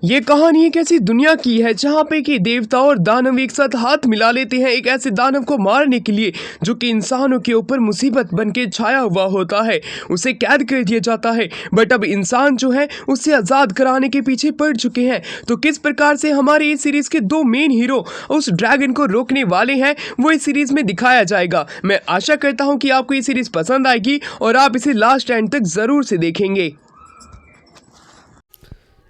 ये कहानी एक ऐसी दुनिया की है जहाँ पे कि देवता और दानव एक साथ हाथ मिला लेते हैं एक ऐसे दानव को मारने के लिए जो कि इंसानों के ऊपर मुसीबत बन के छाया हुआ होता है। उसे कैद कर दिया जाता है, बट अब इंसान जो है उससे आज़ाद कराने के पीछे पड़ चुके हैं। तो किस प्रकार से हमारे इस सीरीज़ के दो मेन हीरो उस ड्रैगन को रोकने वाले हैं वो इस सीरीज़ में दिखाया जाएगा। मैं आशा करता हूँ कि आपको ये सीरीज़ पसंद आएगी और आप इसे लास्ट एंड तक ज़रूर से देखेंगे।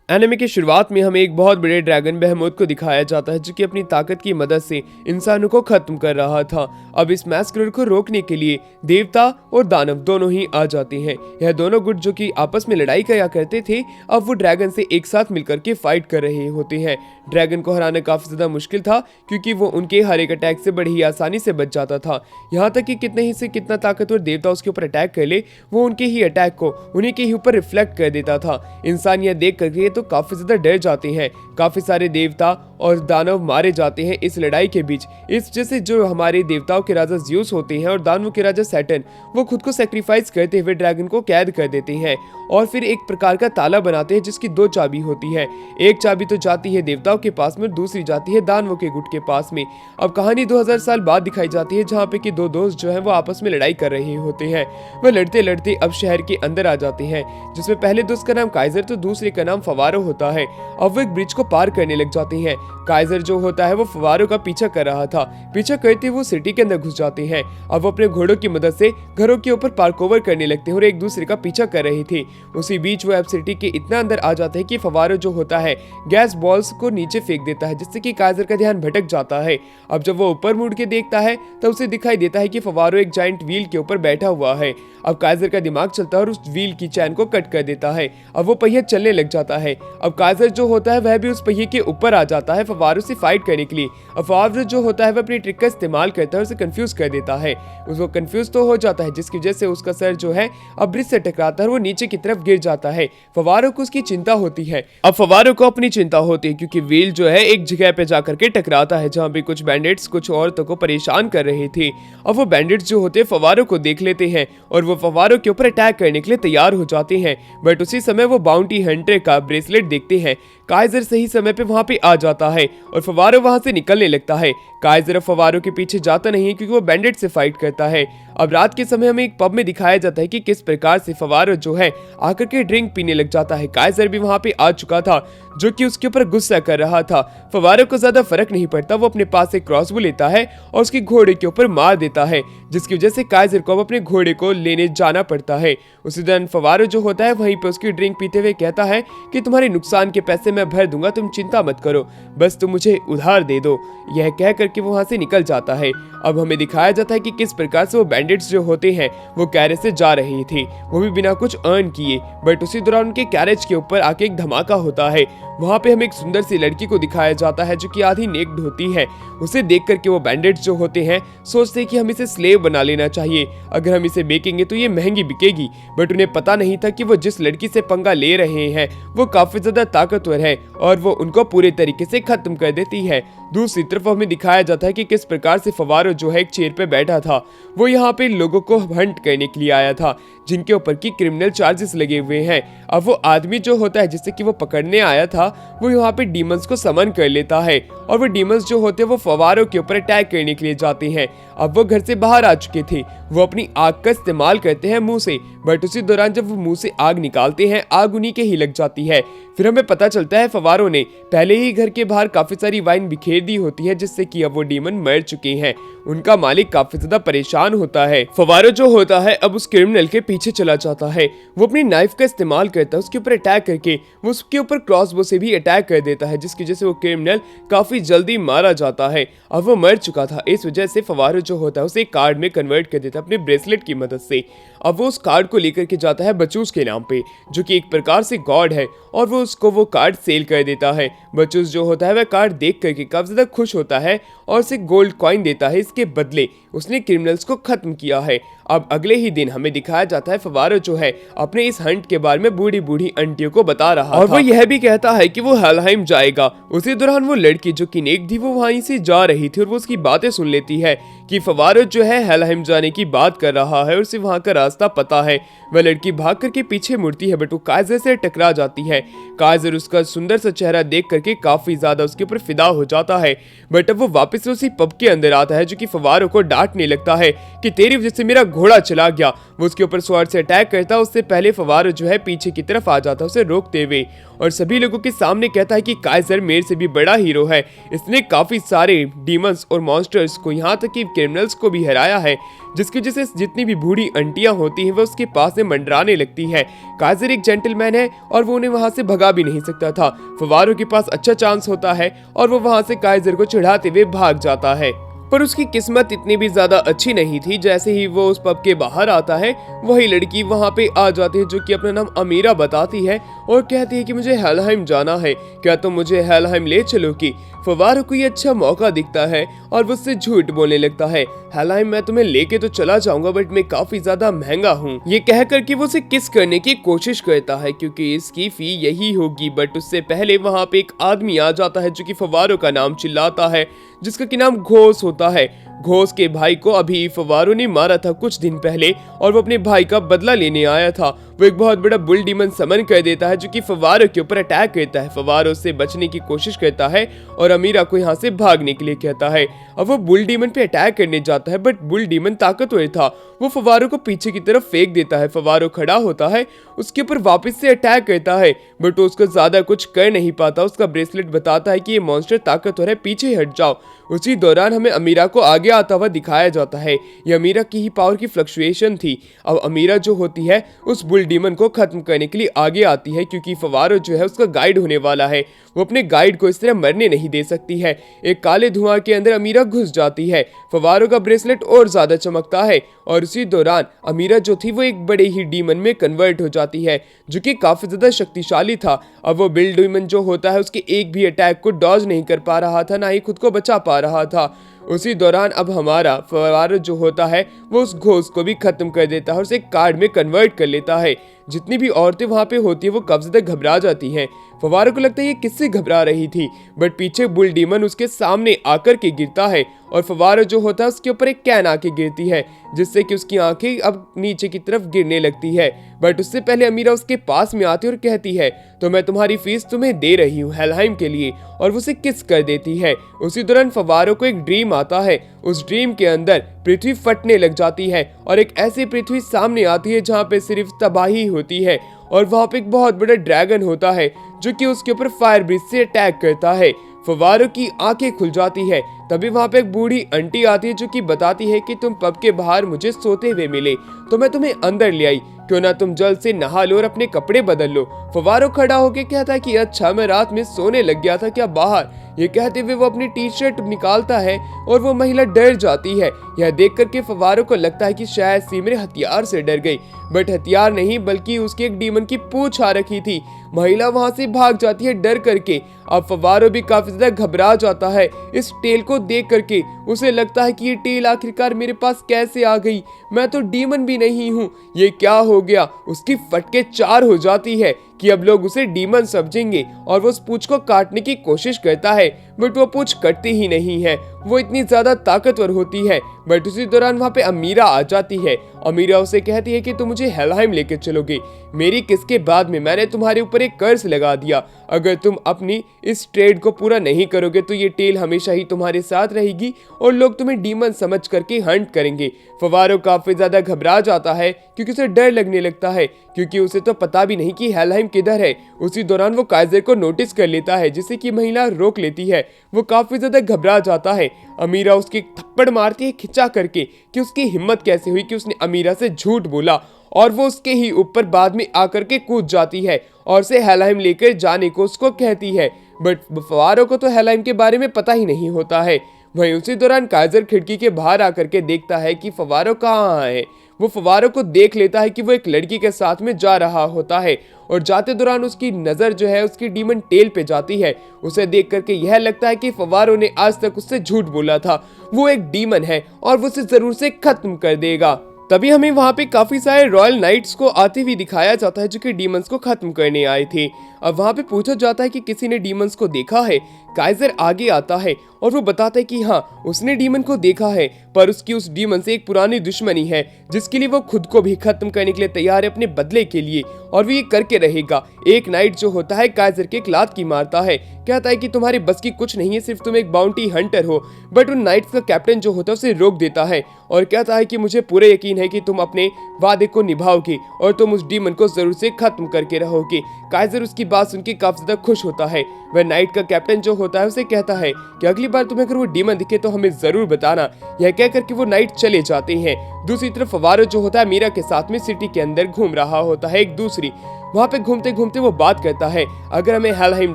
एनिमे की शुरुआत में हमें एक बहुत बड़े ड्रैगन बेहेमोथ को दिखाया जाता है जो कि अपनी ताकत की मदद से इंसानों को खत्म कर रहा था। अब इस मैस्करर को रोकने के लिए देवता और दानव दोनों ही आ जाते हैं। यह दोनों गुट जो कि आपस में लड़ाई किया करते थे अब वो ड्रैगन से एक साथ मिलकर के फाइट कर रहे होते हैं। ड्रैगन को हराना काफी ज्यादा मुश्किल था क्योंकि वो उनके हर एक अटैक से बड़ी ही आसानी से बच जाता था। यहाँ तक कि कितने ही से कितना ताकतवर देवता उसके ऊपर अटैक कर ले वो उनके ही अटैक को उन्हीं के ही ऊपर रिफ्लेक्ट कर देता था। इंसान यह देख करके तो काफी ज्यादा डर जाते हैं। काफी सारे देवता और दानव मारे जाते हैं इस लड़ाई के बीच। इस जैसे जो हमारे देवताओं के राजा ज़्यूस होते हैं और दानवों के राजा सैटर्न वो खुद को सैक्रिफाइस करते हुए ड्रैगन को कैद कर देते हैं और फिर एक प्रकार का ताला बनाते हैं जिसकी दो चाबी होती है। एक चाबी तो जाती है देवताओं के पास में, दूसरी जाती है दानवों के गुट के पास में। अब कहानी 2000 साल बाद दिखाई जाती है जहाँ पे कि दो दोस्त जो है वो आपस में लड़ाई कर रहे होते हैं। वह लड़ते लड़ते अब शहर के अंदर आ जाते हैं जिसमें पहले दोस्त का नाम काइजर तो दूसरे का नाम फवारो होता है। अब वो एक ब्रिज को पार करने लग जाते हैं। काइजर जो होता है वो फवारो का पीछा कर रहा था। पीछा करते वो सिटी के अंदर घुस जाते हैं। अब वो अपने घोड़ों की मदद से घरों के ऊपर पार्कओवर करने लगते हैं और एक दूसरे का पीछा कर रहे थे। उसी बीच वो अब सिटी के इतना अंदर आ जाते हैं कि फवारो जो होता है गैस बॉल्स को नीचे फेंक देता है जिससे कि काइजर का ध्यान भटक जाता है। अब जब वो ऊपर मुड़ के देखता है तब उसे दिखाई देता है कि फवारो एक जाइंट व्हील के ऊपर बैठा हुआ है। अब काइजर का दिमाग चलता है और उस व्हील की चैन को कट कर देता है। अब वो पहिया चलने लग जाता है। अब काइजर जो होता है वह भी उस पहिए के ऊपर आ जाता है फवारो से फाइट करने के लिए। अब फवारो जो होता है वह अपनी ट्रिक का इस्तेमाल करता है और उसे कंफ्यूज कर देता है। उसको कंफ्यूज तो हो जाता है जिसकी वजह से उसका सर जो है अब ब्रिज से टकराता है और वो नीचे की तरफ गिर जाता है। फवारो को उसकी चिंता होती है। अब फवारो को अपनी चिंता होती है क्योंकि व्हील जो है एक जगह पे जाकर के टकराता है जहाँ पे कुछ बैंडिट्स कुछ औरतों को परेशान कर रहे थे। अब वो बैंडिट्स जो होते हैं फवारो को देख लेते हैं और वो फवारो के ऊपर अटैक करने के लिए तैयार हो जाते हैं। बट उसी समय वो बाउंटी हंटर का ब्रेसलेट देखते हैं। काइजर सही समय पे वहां पे आ जाता है और फवारो वहां से निकलने लगता है। काइजर फवारो के पीछे जाता नहीं है क्योंकि वो बैंडिट से फाइट करता है। अब रात के समय हमें एक पब में दिखाया जाता है कि किस प्रकार से फवारो जो है आकर के ड्रिंक पीने लग जाता है। काइजर भी वहां पे आ चुका था जो कि उसके ऊपर गुस्सा कर रहा था। फवारो को ज्यादा फर्क नहीं पड़ता, वो अपने पास एक क्रॉसबो लेता है और उसकी घोड़े के ऊपर मार देता है जिसकी वजह से काइजर को अब अपने घोड़े को लेने जाना पड़ता है। उसी दौरान फवारो जो होता है वहीं पे उसकी ड्रिंक पीते हुए कहता है कि तुम्हारे नुकसान के पैसे मैं भर दूंगा, तुम चिंता मत करो, बस तुम मुझे उधार दे दो। यह कह करके वो वहां से निकल जाता है। अब हमें दिखाया जाता है कि किस प्रकार से वो बैंडिट्स जो होते हैं वो कैरेज से जा रहे थे, वो भी बिना कुछ अर्न किए। बट उसी दौरान उनके कैरेज के ऊपर आके एक धमाका होता है। वहां पे हमें एक सुंदर सी लड़की को दिखाया जाता है जो कि आधी नेक्ड होती है। उसे देख करके वो बैंडिट्स जो होते हैं सोचते हैं कि हम इसे स्लेव बना लेना चाहिए, अगर हम इसे बेचेंगे तो ये महंगी बिकेगी। बट उन्हें पता नहीं था कि वो जिस लड़की से पंगा ले रहे हैं वो काफी ज्यादा ताकतवर है और वो उनको पूरे तरीके से खत्म कर देती है। दूसरी तरफ हमें दिखाया जाता है कि किस प्रकार से फवारो जो है एक चेयर पे बैठा था। वो यहाँ पे लोगों को हंट करने के लिए आया था जिनके ऊपर की क्रिमिनल चार्जेस लगे हुए हैं। अब वो आदमी जो होता है जिससे कि वो पकड़ने आया था वो यहाँ पे डीमंस को समन कर लेता है और वो डीमंस जो होते हैं वो फवारो के ऊपर अटैक करने के लिए जाते हैं। अब वो घर से बाहर आ चुके थे, वो अपनी आग का इस्तेमाल करते हैं मुंह से, बट उसी दौरान जब वो मुंह से आग निकालते हैं आग उन्हीं के ही लग जाती है। फिर हमें पता चलता है फवारो ने पहले ही घर के बाहर काफी सारी वाइन बिखेर दी होती है जिससे कि अब वो डीमन मर चुके हैं। उनका मालिक काफी ज्यादा परेशान होता है। फवारो जो होता है अब उस क्रिमिनल के पीछे चला जाता है। वो अपनी नाइफ का इस्तेमाल करता है, उसके ऊपर अटैक करके वो उसके ऊपर क्रॉसबो से भी अटैक कर देता है जिसकी वजह से वो क्रिमिनल काफी जल्दी मारा जाता है। अब वो मर चुका था, इस वजह से फवारो जो होता है उसे एक कार्ड में कन्वर्ट कर देता है अपने ब्रेसलेट की मदद से। अब वो उस कार्ड को लेकर के जाता है बचूस के नाम पे जो कि एक प्रकार से गॉड है और वो उसको वो कार्ड सेल कर देता है। बचूस जो होता है वह कार्ड देख करके काफी ज्यादा खुश होता है और उसे गोल्ड कॉइन देता है, इसके बदले उसने क्रिमिनल्स को खत्म किया है। अब अगले ही दिन हमें दिखाया जाता है फवारो जो है अपने इस हंट के बारे में बूढ़ी बूढ़ी आंटियों को बता रहा और वो यह भी कहता है कि वो हेलहाइम जाएगा। उसी दौरान वो लड़की जो कि नेक थी वो वहीं से जा रही थी और वो उसकी बातें सुन लेती है कि फवारो जो है हेलहाइम जाने की बात कर रहा है और उसे वहां का रास्ता पता है। वह लड़की भाग करके पीछे मुड़ती है बट वो काइजर से टकरा जाती है। काइजर उसका सुंदर सा चेहरा देख करके काफी ज्यादा उसके ऊपर फिदा हो जाता है। बट अब वो वापस से उसी पब के अंदर आता है जो कि फवारो को डांटने लगता है कि तेरी वजह से मेरा घोड़ा चला गया। वो उसके ऊपर स्वॉर्ड से अटैक करता है। उससे पहले फवारो जो है पीछे की तरफ आ जाता है उसे रोकते हुए और सभी लोगों के सामने कहता है कि काइजर मेरे से भी बड़ा हीरो है। इसने काफी सारे डीमंस और मॉन्स्टर्स को, यहाँ तक कि क्रिमिनल्स को भी हराया है, जिसकी वजह से जितनी भी बूढ़ी आंटियां होती हैं वो उसके पास में मंडराने लगती है। काइजर एक जेंटलमैन है और वो उन्हें वहां से भगा भी नहीं सकता था। फवारो के पास अच्छा चांस होता है और वो वहां से काइजर को चिढ़ाते हुए भाग जाता है। पर उसकी किस्मत इतनी भी ज्यादा अच्छी नहीं थी। जैसे ही वो उस पब के बाहर आता है वही लड़की वहां पे आ जाती है जो कि अपना नाम अमीरा बताती है और कहती है कि मुझे हेलहाइम जाना है, क्या तुम मुझे हेलहाइम ले चलोगी। फवारो को ये अच्छा मौका दिखता है और वो उससे झूठ बोलने लगता है, हेलहाइम मैं तुम्हें लेके तो चला जाऊंगा बट मैं काफी ज्यादा महंगा हूँ। ये कह करके वो उसे किस करने की कोशिश करता है क्योंकि इसकी फी यही होगी। बट उससे पहले वहां पे एक आदमी आ जाता है जो कि फवारो का नाम चिल्लाता है, जिसका की नाम घोष होता है। घोष के भाई को अभी फवारो ने मारा था कुछ दिन पहले और वो अपने भाई का बदला लेने आया था। वो एक बहुत बड़ा बुल डीमन समन कर देता है जो कि फवारो के ऊपर अटैक करता है। फवारो से बचने की कोशिश करता है और अमीरा को यहाँ से भागने के लिए कहता है। अब वो बुल डीमन पे अटैक करने जाता है बट बुल डीमन ताकतवर था। वो फवारो को पीछे की तरफ फेंक देता है। फवारो खड़ा होता है, उसके ऊपर वापस से अटैक करता है बट वो उसको ज्यादा कुछ कर नहीं पाता। उसका ब्रेसलेट बताता है कि ये मॉन्स्टर ताकतवर है, पीछे हट जाओ। उसी दौरान हमें अमीरा को आगे आता हुआ दिखाया जाता है। ये अमीरा की ही पावर की फ्लक्चुएशन थी। अब अमीरा जो होती है उस बुल डीमन को खत्म करने के लिए आगे आती है क्योंकि फवारो जो है उसका गाइड होने वाला है। वो अपने गाइड को इस तरह मरने नहीं दे सकती है। एक काले धुआं के अंदर अमीरा घुस जाती है। फवारो का ब्रेसलेट और ज्यादा चमकता है और उसी दौरान अमीरा जो थी वो एक बड़े ही डीमन में कन्वर्ट हो जाती है जो कि काफी ज्यादा शक्तिशाली था। अब वो बिल डीमन जो होता है उसके एक भी अटैक को डॉज नहीं कर पा रहा था, ना ही खुद को बचा पा रहा था। उसी दौरान अब हमारा फवारो जो होता है वो उस घोष को भी खत्म कर देता है और उसे एक कार्ड में कन्वर्ट कर लेता है। जितनी भी औरतें वहां पे होती है वो काफी ज्यादा घबरा जाती हैं। फवारो को लगता है ये किससे घबरा रही थी बट पीछे बुल डीमन उसके सामने आकर के गिरता है और फवारो जो होता है उसके ऊपर एक कैन आके गिरती है जिससे कि उसकी आंखें अब नीचे की तरफ गिरने लगती है। बट उससे पहले अमीरा उसके पास में आती है और कहती है तो मैं तुम्हारी फीस तुम्हें दे रही हूँ हेलहाइम के लिए, और वो उसे किस कर देती है। उसी दौरान फवारो को एक ड्रीम आता है। उस ड्रीम के अंदर पृथ्वी फटने लग जाती है और एक ऐसी पृथ्वी सामने आती है जहाँ पे सिर्फ तबाही होती है और वहाँ पे एक बहुत बड़ा ड्रैगन होता है जो कि उसके ऊपर फायर ब्रिज से अटैक करता है। फवारो की आंखें खुल जाती है। तभी वहाँ पे एक बूढ़ी आंटी आती है जो कि बताती है कि तुम पब के बाहर मुझे सोते हुए मिले तो मैं तुम्हें अंदर ले आई, क्यों ना तुम जल्द से नहा लो और अपने कपड़े बदल लो। फवारो खड़ा होके कहता है कि अच्छा मैं रात में सोने लग गया था क्या बाहर। ये कहते हुए वो अपनी टी शर्ट निकालता है और वो महिला डर जाती है। यह देख करके फवारो को लगता है कि शायद सिमरे हथियार से डर गई, बट हथियार नहीं बल्कि उसके एक डीमन की पूंछ आ रखी थी। महिला वहां से भाग जाती है डर करके। अब फवारो भी काफी ज्यादा घबरा जाता है इस टेल को देख करके। उसे लगता है कि ये टेल आखिरकार मेरे पास कैसे आ गई, मैं तो डीमन भी नहीं हूँ, ये क्या हो गया। उसकी फटके चार हो जाती है कि अब लोग उसे डीमन समझेंगे और वो उस पूंछ को काटने की कोशिश करता है बट वो पूंछ कटती ही नहीं है, वो इतनी ज्यादा ताकतवर होती है। बट उसी दौरान वहाँ पे अमीरा आ जाती है। अमीरा उसे कहती है कि तुम मुझे हेलहाइम लेके चलोगे, मेरी किसके बाद में मैंने तुम्हारे ऊपर एक कर्ज लगा दिया, अगर तुम अपनी इस ट्रेड को पूरा नहीं करोगे तो ये टेल हमेशा ही तुम्हारे साथ रहेगी और लोग तुम्हें डीमन समझ करके हंट करेंगे। फवारो काफी ज्यादा घबरा जाता है क्योंकि उसे डर लगने लगता है क्योंकि उसे तो पता भी नहीं कि हेलहाइम किधर है। उसी दौरान वो काइजर को नोटिस कर लेता है जिसे कि महिला रोक लेती है। वो काफी ज्यादा घबरा जाता है। अमीरा उसकी थप्पड़ मारती है खिंचा करके कि उसकी हिम्मत कैसे हुई कि उसने अमीरा से झूठ बोला, और वो उसके ही ऊपर बाद में आकर के कूद जाती है और उसे हेलहाइम लेकर जाने को उसको कहती है। बट फवारो को तो हेलहाइम के बारे में पता ही नहीं होता है। वहीं उसी दौरान काइजर खिड़की के बाहर आकर के देखता है कि फवारो कहाँ है। वो फवारो को देख लेता है कि वो एक लड़की के साथ में जा रहा होता है और जाते दौरान उसकी नजर जो है उसकी डीमन टेल पे जाती है। उसे देख करके यह लगता है कि फवारो ने आज तक उससे झूठ बोला था, वो एक डीमन है और वो उसे जरूर से खत्म कर देगा। तभी हमें वहाँ पे काफी सारे रॉयल नाइट्स को आते हुए दिखाया जाता है जो कि डीमंस को खत्म करने आए थे। अब वहाँ पे पूछा जाता है कि किसी ने डीमंस को देखा है। काइजर आगे आता है और वो बताता है कि हाँ उसने डीमन को देखा है, पर उसकी उस डीमन से एक पुरानी दुश्मनी है जिसके लिए वो खुद को भी खत्म करने के लिए तैयार है अपने बदले के लिए, और वो ये करके रहेगा। एक नाइट जो होता है काइजर के एक लात की मारता है, कहता है कि तुम्हारे बस की कुछ नहीं है, सिर्फ तुम एक बाउंटी हंटर हो। बट उन नाइट्स का कैप्टन जो होता है उसे रोक देता है और कहता है कि मुझे पूरा यकीन है कि तुम अपने वादे को निभाओगे और तुम उस डीमन को जरूर से खत्म करके रहोगे। काइजर उसकी बात सुन के काफी ज्यादा खुश होता है। वह नाइट का कैप्टन जो होता है उसे कहता है कि अगली बार तुम्हें अगर वो डीमन दिखे तो हमें जरूर बताना। यह कहकर के वो नाइट चले जाते हैं। दूसरी तरफ फवारो जो होता है मीरा के साथ में सिटी के अंदर घूम रहा होता है। एक दूसरी वहाँ पे घूमते घूमते वो बात करता है, अगर हमें हेलहाइम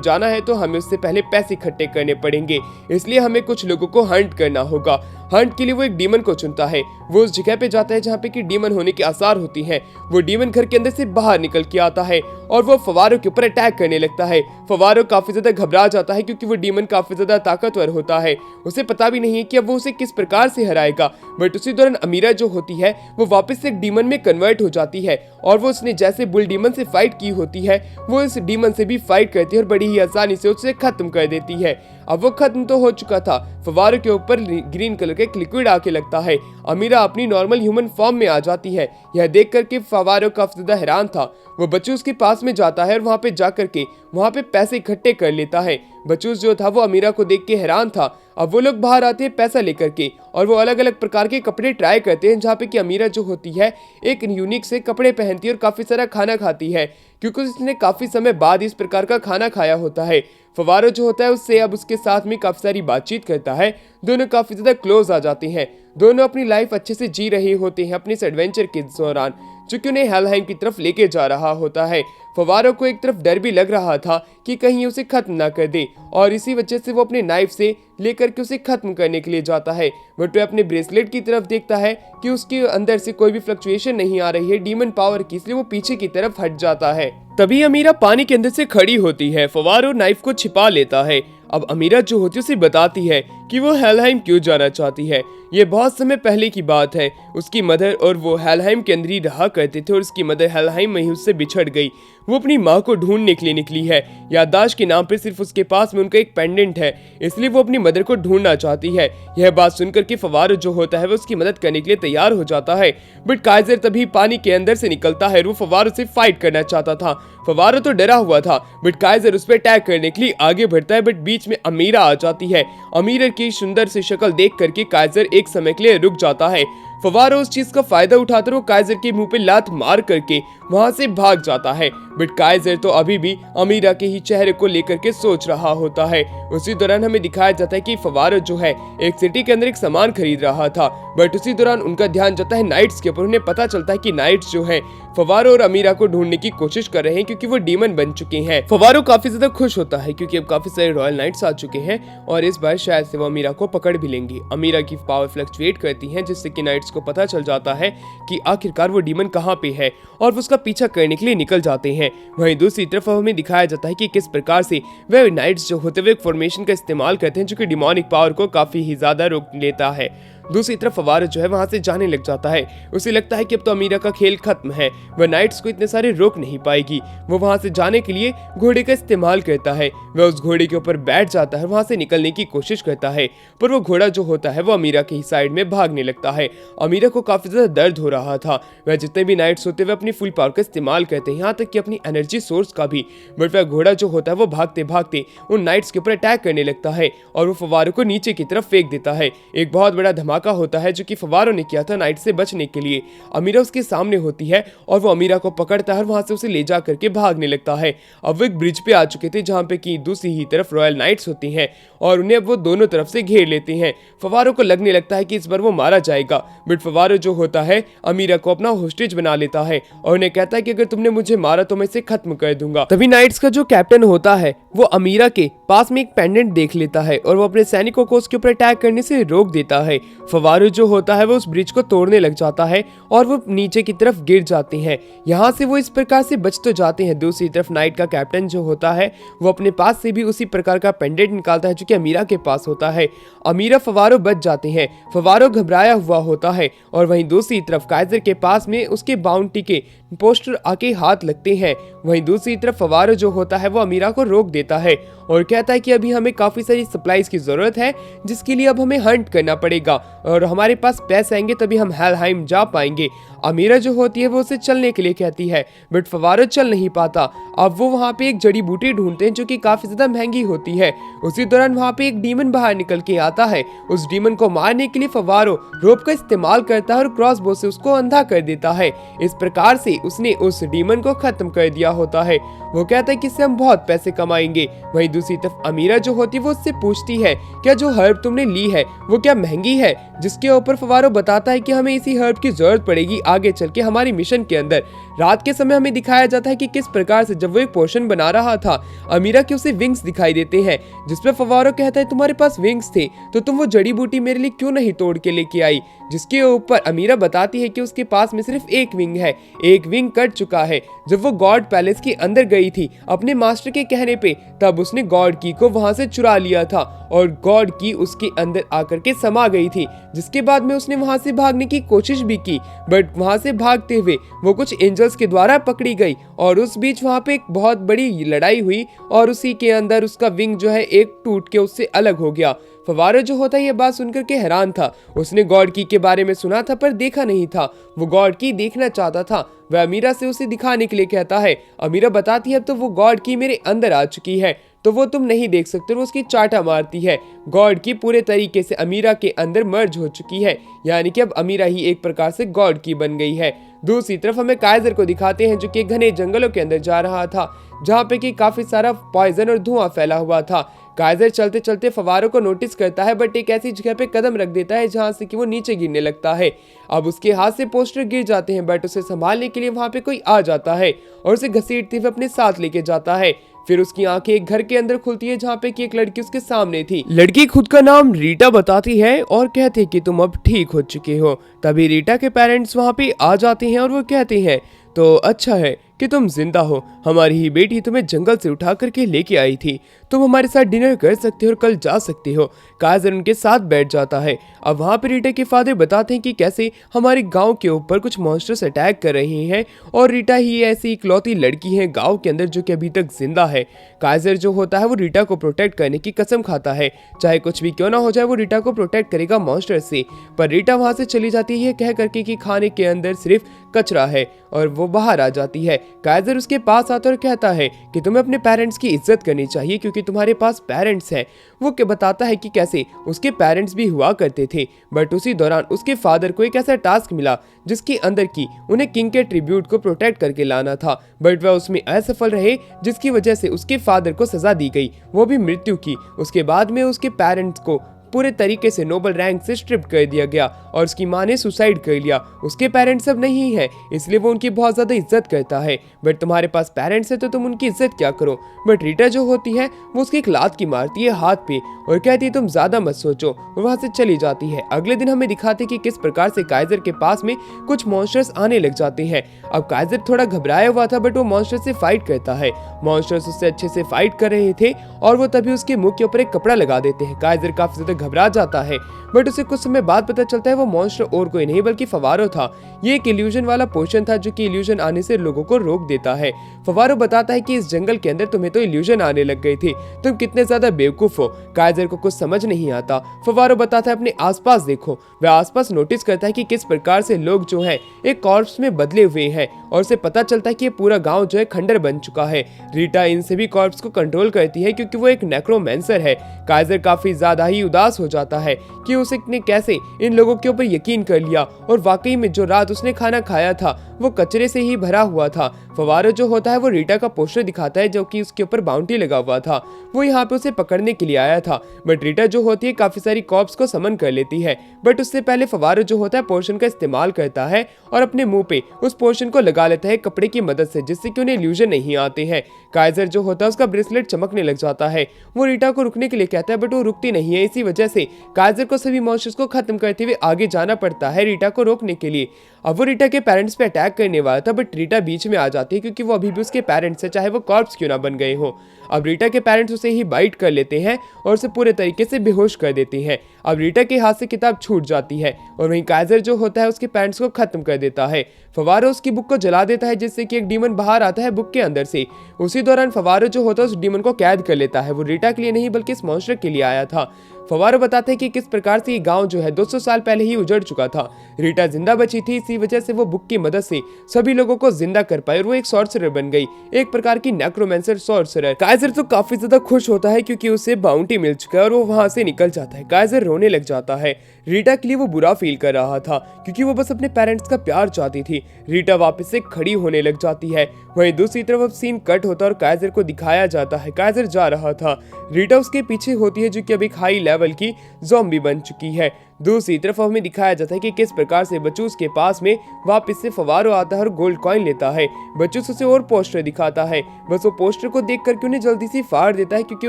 जाना है तो हमें उससे पहले पैसे इकट्ठे करने पड़ेंगे, इसलिए हमें कुछ लोगों को हंट करना होगा। हंट के लिए वो एक डीमन को चुनता है। वो उस जगह पे जाता है जहाँ पे कि डीमन होने के आसार होती हैं। वो डीमन घर के अंदर से बाहर निकल के आता है और वो फवारो के ऊपर अटैक करने लगता है। फवारो काफी ज्यादा घबरा जाता है क्योंकि वो डीमन काफी ज्यादा ताकतवर होता है। उसे पता भी नहीं है कि अब वो उसे किस प्रकार से हराएगा। बट उसी दौरान अमीरा जो होती है वो वापस से एक डीमन में कन्वर्ट हो जाती है और वो उसने जैसे बुल डीमन से फाइट की होती है वो इस डीमन से भी फाइट करती है और बड़ी ही आसानी से उसे खत्म कर देती है। अब वो खत्म तो हो चुका था। फवारो के ऊपर ग्रीन कलर का एक लिक्विड आके लगता है। अमीरा अपनी नॉर्मल ह्यूमन फॉर्म में आ जाती है। यह देख करके फवारो काफी ज्यादा हैरान था। वो बच्चूस के पास में जाता है और वहाँ पे जा करके वहाँ पे पैसे इकट्ठे कर लेता है। बच्चूस जो था वो अमीरा को देख के हैरान था। अब वो लोग बाहर आते हैं पैसा लेकर के और वो अलग अलग प्रकार के कपड़े ट्राई करते हैं, जहाँ पे कि अमीरा जो होती है एक यूनिक से कपड़े पहनती है और काफी सारा खाना खाती है क्योंकि उसने काफी समय बाद इस प्रकार का खाना खाया होता है। फवारो जो होता है उससे अब उसके साथ में काफी सारी बातचीत करता है। दोनों काफी ज्यादा क्लोज आ जाते हैं। दोनों अपनी लाइफ अच्छे से जी रहे होते हैं अपने इस एडवेंचर के दौरान, चूंकि उन्हें हेलहाइम की तरफ लेके जा रहा होता है। फवारो को एक तरफ डर भी लग रहा था कि कहीं उसे खत्म ना कर दे और इसी वजह से वो अपने नाइफ से लेकर के उसे खत्म करने के लिए जाता है। बट वह अपने ब्रेसलेट की तरफ देखता है कि उसके अंदर से कोई भी फ्लक्चुएशन नहीं आ रही है डीमन पावर की, इसलिए वो पीछे की तरफ हट जाता है। तभी अमीरा पानी के अंदर से खड़ी होती है। फवारो नाइफ को छिपा लेता है। अब अमीरा जो होती है उसे बताती है कि वो हेलहाइम क्यों जाना चाहती है। ये बहुत समय पहले की बात है। उसकी मदर और वो हेलहाइम के अंदर ही रहा करते थे और उसकी मदर हेलहाइम में ही उससे बिछड़ गई। वो अपनी माँ को ढूंढने के लिए निकली है। याददाश्त के नाम पे सिर्फ उसके पास में उनका एक पेंडेंट है, इसलिए वो अपनी मदर को ढूंढना चाहती है। यह बात सुनकर के फवारो जो होता है वो उसकी मदद करने के लिए तैयार हो जाता है। बट काइजर तभी पानी के अंदर से निकलता है और वो फवारो से फाइट करना चाहता था। फवारो तो डरा हुआ था बट काइजर उस पर अटैक करने के लिए आगे बढ़ता है। बट बीच में अमीरा आ जाती है। अमीरा की सुंदर सी शक्ल देख करके काइजर एक समय के लिए रुक जाता है। फवारो उस चीज का फायदा उठाकर वो काइजर के मुंह पे लात मार करके वहां से भाग जाता है। बट काइजर तो अभी भी अमीरा के ही चेहरे को लेकर के सोच रहा होता है। उसी दौरान हमें दिखाया जाता है कि फवारो जो है एक सिटी के अंदर एक सामान खरीद रहा था। बट उसी दौरान उनका ध्यान जाता है नाइट्स के ऊपर। उन्हें पता चलता है कि नाइट्स जो है फवारो और अमीरा को ढूंढने की कोशिश कर रहे हैं क्योंकि वो डीमन बन चुके हैं। फवारो काफी ज्यादा खुश होता है क्योंकि अब काफी सारे रॉयल नाइट्स आ चुके हैं और इस बार शायद से वो अमीरा को पकड़ भी लेंगे। अमीरा की पावर फ्लक्चुएट करती है जिससे कि नाइट्स को पता चल जाता है कि आखिरकार वो डीमन कहाँ पे है और वो उसका पीछा करने के लिए निकल जाते हैं। वहीं दूसरी तरफ हमें दिखाया जाता है कि किस प्रकार से वे नाइट्स जो होते हुए एक फॉर्मेशन का इस्तेमाल करते हैं जो कि डिमोनिक पावर को काफी ही ज्यादा रोक लेता है। दूसरी तरफ फवारो जो है वहां से जाने लग जाता है। उसे लगता है कि अब तो अमीरा का खेल खत्म है, वह नाइट्स को इतने सारे रोक नहीं पाएगी। वो वहां से जाने के लिए घोड़े का इस्तेमाल करता है। वह उस घोड़े के ऊपर बैठ जाता है, वहां से निकलने की कोशिश करता है, पर वो घोड़ा जो होता है वो अमीरा के ही साइड में भागने लगता है। अमीरा को काफी ज्यादा दर्द हो रहा था। वह जितने भी नाइट्स होते हुए अपनी फुल पावर का इस्तेमाल करते हैं, यहाँ तक कि अपनी एनर्जी सोर्स का भी। बट वह घोड़ा जो होता है वो भागते भागते उन नाइट्स के ऊपर अटैक करने लगता है और वो फवारो को नीचे की तरफ फेंक देता है। एक बहुत बड़ा धमाका होता है जो कि फवारो ने किया था नाइट से बचने के लिए। अमीरा उसके सामने होती है और वो अमीरा को पकड़ता है और वहां से उसे ले जा करके भागने लगता है। अब वो एक ब्रिज पे आ चुके थे जहां पे कि दूसरी ही तरफ रॉयल नाइट्स होती हैं और उन्हें अब वो दोनों तरफ से घेर लेते हैं। फवारो को लगने लगता है कि इस बार वो मारा जाएगा, बट फवारो जो होता है अमीरा को अपना होस्टेज बना लेता है और उन्हें कहता है कि अगर तुमने मुझे मारा तो मैं इसे खत्म कर दूंगा। तभी नाइट्स का जो कैप्टन होता है वो अमीरा के पास में एक पेंडेंट देख लेता है और वो अपने सैनिकों को उसके ऊपर अटैक करने से रोक देता है। फवारो जो होता है वो उस ब्रिज को तोड़ने लग जाता है और वो नीचे की तरफ गिर जाते हैं। यहाँ से वो इस प्रकार से बच तो जाते हैं। दूसरी तरफ नाइट का कैप्टन जो होता है वो अपने पास से भी उसी प्रकार का पेंडेंट निकालता है जो कि अमीरा के पास होता है। अमीरा फवारो बच जाते हैं। फवारो घबराया हुआ होता है और वहीं दूसरी तरफ काइजर के पास में उसके बाउंटी के पोस्टर आके हाथ लगते हैं। वहीं दूसरी तरफ फवारो जो होता है वो अमीरा को रोक देता है और कहता है कि अभी हमें काफी सारी सप्लाईज की जरूरत है जिसके लिए अब हमें हंट करना पड़ेगा और हमारे पास पैसे आएंगे तभी हम हेलहाइम जा पाएंगे। अमीरा जो होती है वो उसे चलने के लिए कहती है बट फवारो चल नहीं पाता। अब वो वहाँ पे एक जड़ी बूटी ढूंढते हैं जो कि काफी ज्यादा महंगी होती है। उसी दौरान वहाँ पे एक डीमन बाहर निकल के आता है। उस डीमन को मारने के लिए फवारो रोप का इस्तेमाल करता है और क्रॉसबो से उसको अंधा कर देता है। इस प्रकार से उसने उस डीमन को खत्म कर दिया होता है। वो कहता है कि इससे हम बहुत पैसे कमाएंगे। वहीं दूसरी तरफ अमीरा जो होती है वो उससे पूछती है क्या जो हर्ब तुमने ली है वो क्या महंगी है, जिसके ऊपर फवारो बताता है कि हमें इसी हर्ब की जरूरत पड़ेगी आगे चल के हमारी मिशन के अंदर। रात के समय हमें दिखाया जाता है कि किस प्रकार से जब वो एक पोर्शन बना रहा था अमीरा के उसे विंग्स दिखाई देते हैं, जिसपे फवारो कहता है तुम्हारे पास विंग्स थे तो तुम वो जड़ी बूटी मेरे लिए क्यों नहीं तोड़ के लेके आई, जिसके ऊपर अमीरा बताती है कि उसके पास में सिर्फ एक विंग है, एक विंग कट चुका है। जब वो गॉड पैलेस के अंदर गई थी अपने मास्टर के कहने पे तब उसने गॉड की को वहां से चुरा लिया था और गॉड की उसके अंदर आकर के समा गई थी, जिसके बाद में उसने वहां से भागने की कोशिश भी की बट वहां से भागते हुए वो कुछ एंजल्स के द्वारा पकड़ी गई और उस बीच वहां पे एक बहुत बड़ी लड़ाई हुई और उसी के अंदर उसका विंग जो है एक टूट के उससे अलग हो गया। फवारो जो होता है ये बात सुनकर के हैरान था। उसने गॉड की के बारे में सुना था पर देखा नहीं था। वो गॉड की देखना चाहता था। वह अमीरा से उसे दिखाने के लिए कहता है। अमीरा बताती है अब तो वो गॉड की मेरे अंदर आ चुकी है तो वो तुम नहीं देख सकते। वो उसकी चाटा मारती है। गॉड की पूरे तरीके से अमीरा के अंदर मर्ज हो चुकी है, यानी कि अब अमीरा ही एक प्रकार से गॉड की बन गई है। दूसरी तरफ हमें काइजर को दिखाते हैं जो कि घने जंगलों के अंदर जा रहा था जहाँ पे कि काफी सारा पॉइजन और धुआं फैला हुआ था। काइजर चलते चलते फवारो को नोटिस करता है बट एक ऐसी जगह पे कदम रख देता है जहाँ से कि वो नीचे गिरने लगता है। अब उसके हाथ से पोस्टर गिर जाते हैं बट उसे संभालने के लिए वहाँ पे कोई आ जाता है और उसे घसीटते हुए अपने साथ लेके जाता है। फिर उसकी आंखें एक घर के अंदर खुलती है जहाँ पे कि एक लड़की उसके सामने थी। लड़की खुद का नाम रीटा बताती है और कहती है कि तुम अब ठीक हो चुके हो। तभी रीटा के पेरेंट्स वहाँ पे आ जाते हैं और वो कहते हैं तो अच्छा है कि तुम जिंदा हो, हमारी ही बेटी तुम्हें जंगल से उठा करके लेके आई थी, तुम हमारे साथ डिनर कर सकते हो और कल जा सकते हो। काइजर उनके साथ बैठ जाता है। अब वहाँ पे रीटा के फादर बताते हैं कि कैसे हमारे गांव के ऊपर कुछ मॉन्स्टर्स अटैक कर रहे हैं और रीटा ही ऐसी इकलौती लड़की है गांव के अंदर जो कि अभी तक जिंदा है। काइजर जो होता है वो रीटा को प्रोटेक्ट करने की कसम खाता है, चाहे कुछ भी क्यों ना हो जाए वो रीटा को प्रोटेक्ट करेगा मॉन्स्टर से। पर रीटा वहाँ से चली जाती है कह करके कि खाने के अंदर सिर्फ कचरा है और वो बाहर आ जाती है। काइजर उसके पास आता और कहता है कि तुम्हें अपने पेरेंट्स की इज्जत करनी चाहिए क्योंकि तुम्हारे पास पेरेंट्स हैं। वो क्या बताता है कि कैसे उसके पेरेंट्स भी हुआ करते थे बट उसी दौरान उसके फादर को एक ऐसा टास्क मिला जिसके अंदर की उन्हें किंग के ट्रिब्यूट को प्रोटेक्ट करके लाना था बट वह उसमें असफल रहे, जिसकी वजह से उसके फादर को सजा दी गई, वो भी मृत्यु की। उसके बाद में उसके पेरेंट्स को पूरे तरीके से नोबल रैंक से स्ट्रिप कर दिया गया और उसकी माँ ने सुसाइड कर लिया। उसके पेरेंट्स अब नहीं है इसलिए वो उनकी बहुत ज्यादा इज्जत करता है बट तुम्हारे पास पेरेंट्स है तो तुम उनकी इज्जत क्या करो। बट रीटा जो होती है वो उसकी एक लात की मारती है हाथ पे और कहती है तुम ज्यादा मत सोचो और वहां से चली जाती है। अगले दिन हमें दिखाते कि किस प्रकार से काइजर के पास में कुछ मॉन्स्टर्स आने लग जाते हैं। अब काइजर थोड़ा घबराया हुआ था बट वो मॉन्स्टर से फाइट करता है। मॉन्स्टर्स उससे अच्छे से फाइट कर रहे थे और वो तभी उसके मुंह के ऊपर एक कपड़ा लगा देते हैं। काइजर काफी ज्यादा घबरा जाता है बट उसे कुछ समय बाद पता चलता है वो मॉन्स्टर और कोई नहीं बल्कि फवारो था। ये एक इल्यूजन वाला पोशन था जो कि इल्यूजन आने से लोगों को रोक देता है। फवारो बताता है कि इस जंगल के अंदर तुम्हें तो इल्यूजन आने लग गई थी, तुम कितने ज्यादा बेवकूफ हो। काइजर को कुछ समझ नहीं आता। फवारो बताता है अपने आसपास देखो। वह आसपास नोटिस करता है कि किस प्रकार से लोग जो है एक कॉर्प्स में बदले हुए हैं और उसे पता चलता है कि ये पूरा गांव जो है खंडर बन चुका है। रीटा इन सभी कॉर्प्स को कंट्रोल करती है क्योंकि वो एक नेक्रोमेंसर है। काइजर काफी ज्यादा ही उदास हो जाता है कि उसने कैसे इन लोगों के ऊपर यकीन कर लिया और वाकई में जो रात उसने खाना खाया था वो कचरे से ही भरा हुआ था। फवारो जो होता है वो रीटा का पोस्टर दिखाता है जो कि उसके ऊपर बाउंटी लगा हुआ था। वो यहाँ पे उसे पकड़ने के लिए आया था बट रीटा जो होती है काफी सारी कॉप्स को समन कर लेती है बट उससे पहले फवारो जो होता है पोर्शन का इस्तेमाल करता है और अपने मुंह पे उस पोर्शन को लगा लेता है कपड़े की मदद से, जिससे कि उन्हें इल्यूजन नहीं आते हैं। काइजर जो होता है उसका ब्रेसलेट चमकने लग जाता है। वो रीटा को रुकने के लिए कहता है बट वो रुकती नहीं है। इसी वजह वजह से काइजर को सभी मॉन्स्टर्स को खत्म करते हुए आगे जाना पड़ता है रीटा को रोकने के लिए। अब वो रीटा के पेरेंट्स पे अटैक करने वाला था, बट रीटा बीच में आ जाती है क्योंकि वो अभी भी उसके पेरेंट्स है, चाहे वो कॉर्प्स क्यों ना बन गए हो। अब रीटा के पेरेंट्स उसे ही बाइट कर लेते हैं और उसे पूरे तरीके से बेहोश कर देते हैं। अब रीटा के हाथ से किताब छूट जाती है और वहीं काइजर जो होता है उसके पेरेंट्स को खत्म कर देता है। फवारो उसकी बुक को जला देता है जिससे कि एक डीमन बाहर आता है बुक के अंदर से। उसी दौरान फवारो जो होता है उस डीमन को कैद कर लेता है। वो रीटा के लिए नहीं बल्कि इस मॉन्स्टर के लिए आया था। फवारो बताते हैं कि किस प्रकार से ये गांव जो है 200 साल पहले ही उजड़ चुका था। रीटा जिंदा बची थी, इसी वजह से वो बुक की मदद से सभी लोगों को जिंदा कर पाई और वो एक सॉर्सरर बन गई, एक प्रकार की नेक्रोमेंसर सॉर्सरर। काइजर तो काफी ज्यादा खुश होता है क्योंकि उसे बाउंटी मिल चुका है और वो वहां से निकल जाता है। काइजर रोने लग जाता है। रीटा के लिए वो बुरा फील कर रहा था क्योंकि वो बस अपने पेरेंट्स का प्यार चाहती थी। रीटा वापस से खड़ी होने लग जाती है। वहीं दूसरी तरफ अब सीन कट होता है और काइजर को दिखाया जाता है। काइजर जा रहा था, रीटा उसके पीछे होती है जो कि अब एक हाई लेवल की ज़ॉम्बी बन चुकी है। दूसरी तरफ हमें दिखाया जाता है कि किस प्रकार से बचूस के पास में वापस से फवारो आता है और गोल्ड कॉइन लेता है। बचूस उसे और पोस्टर दिखाता है, बस वो पोस्टर को देख करके उन्हें जल्दी से फाड़ देता है क्योंकि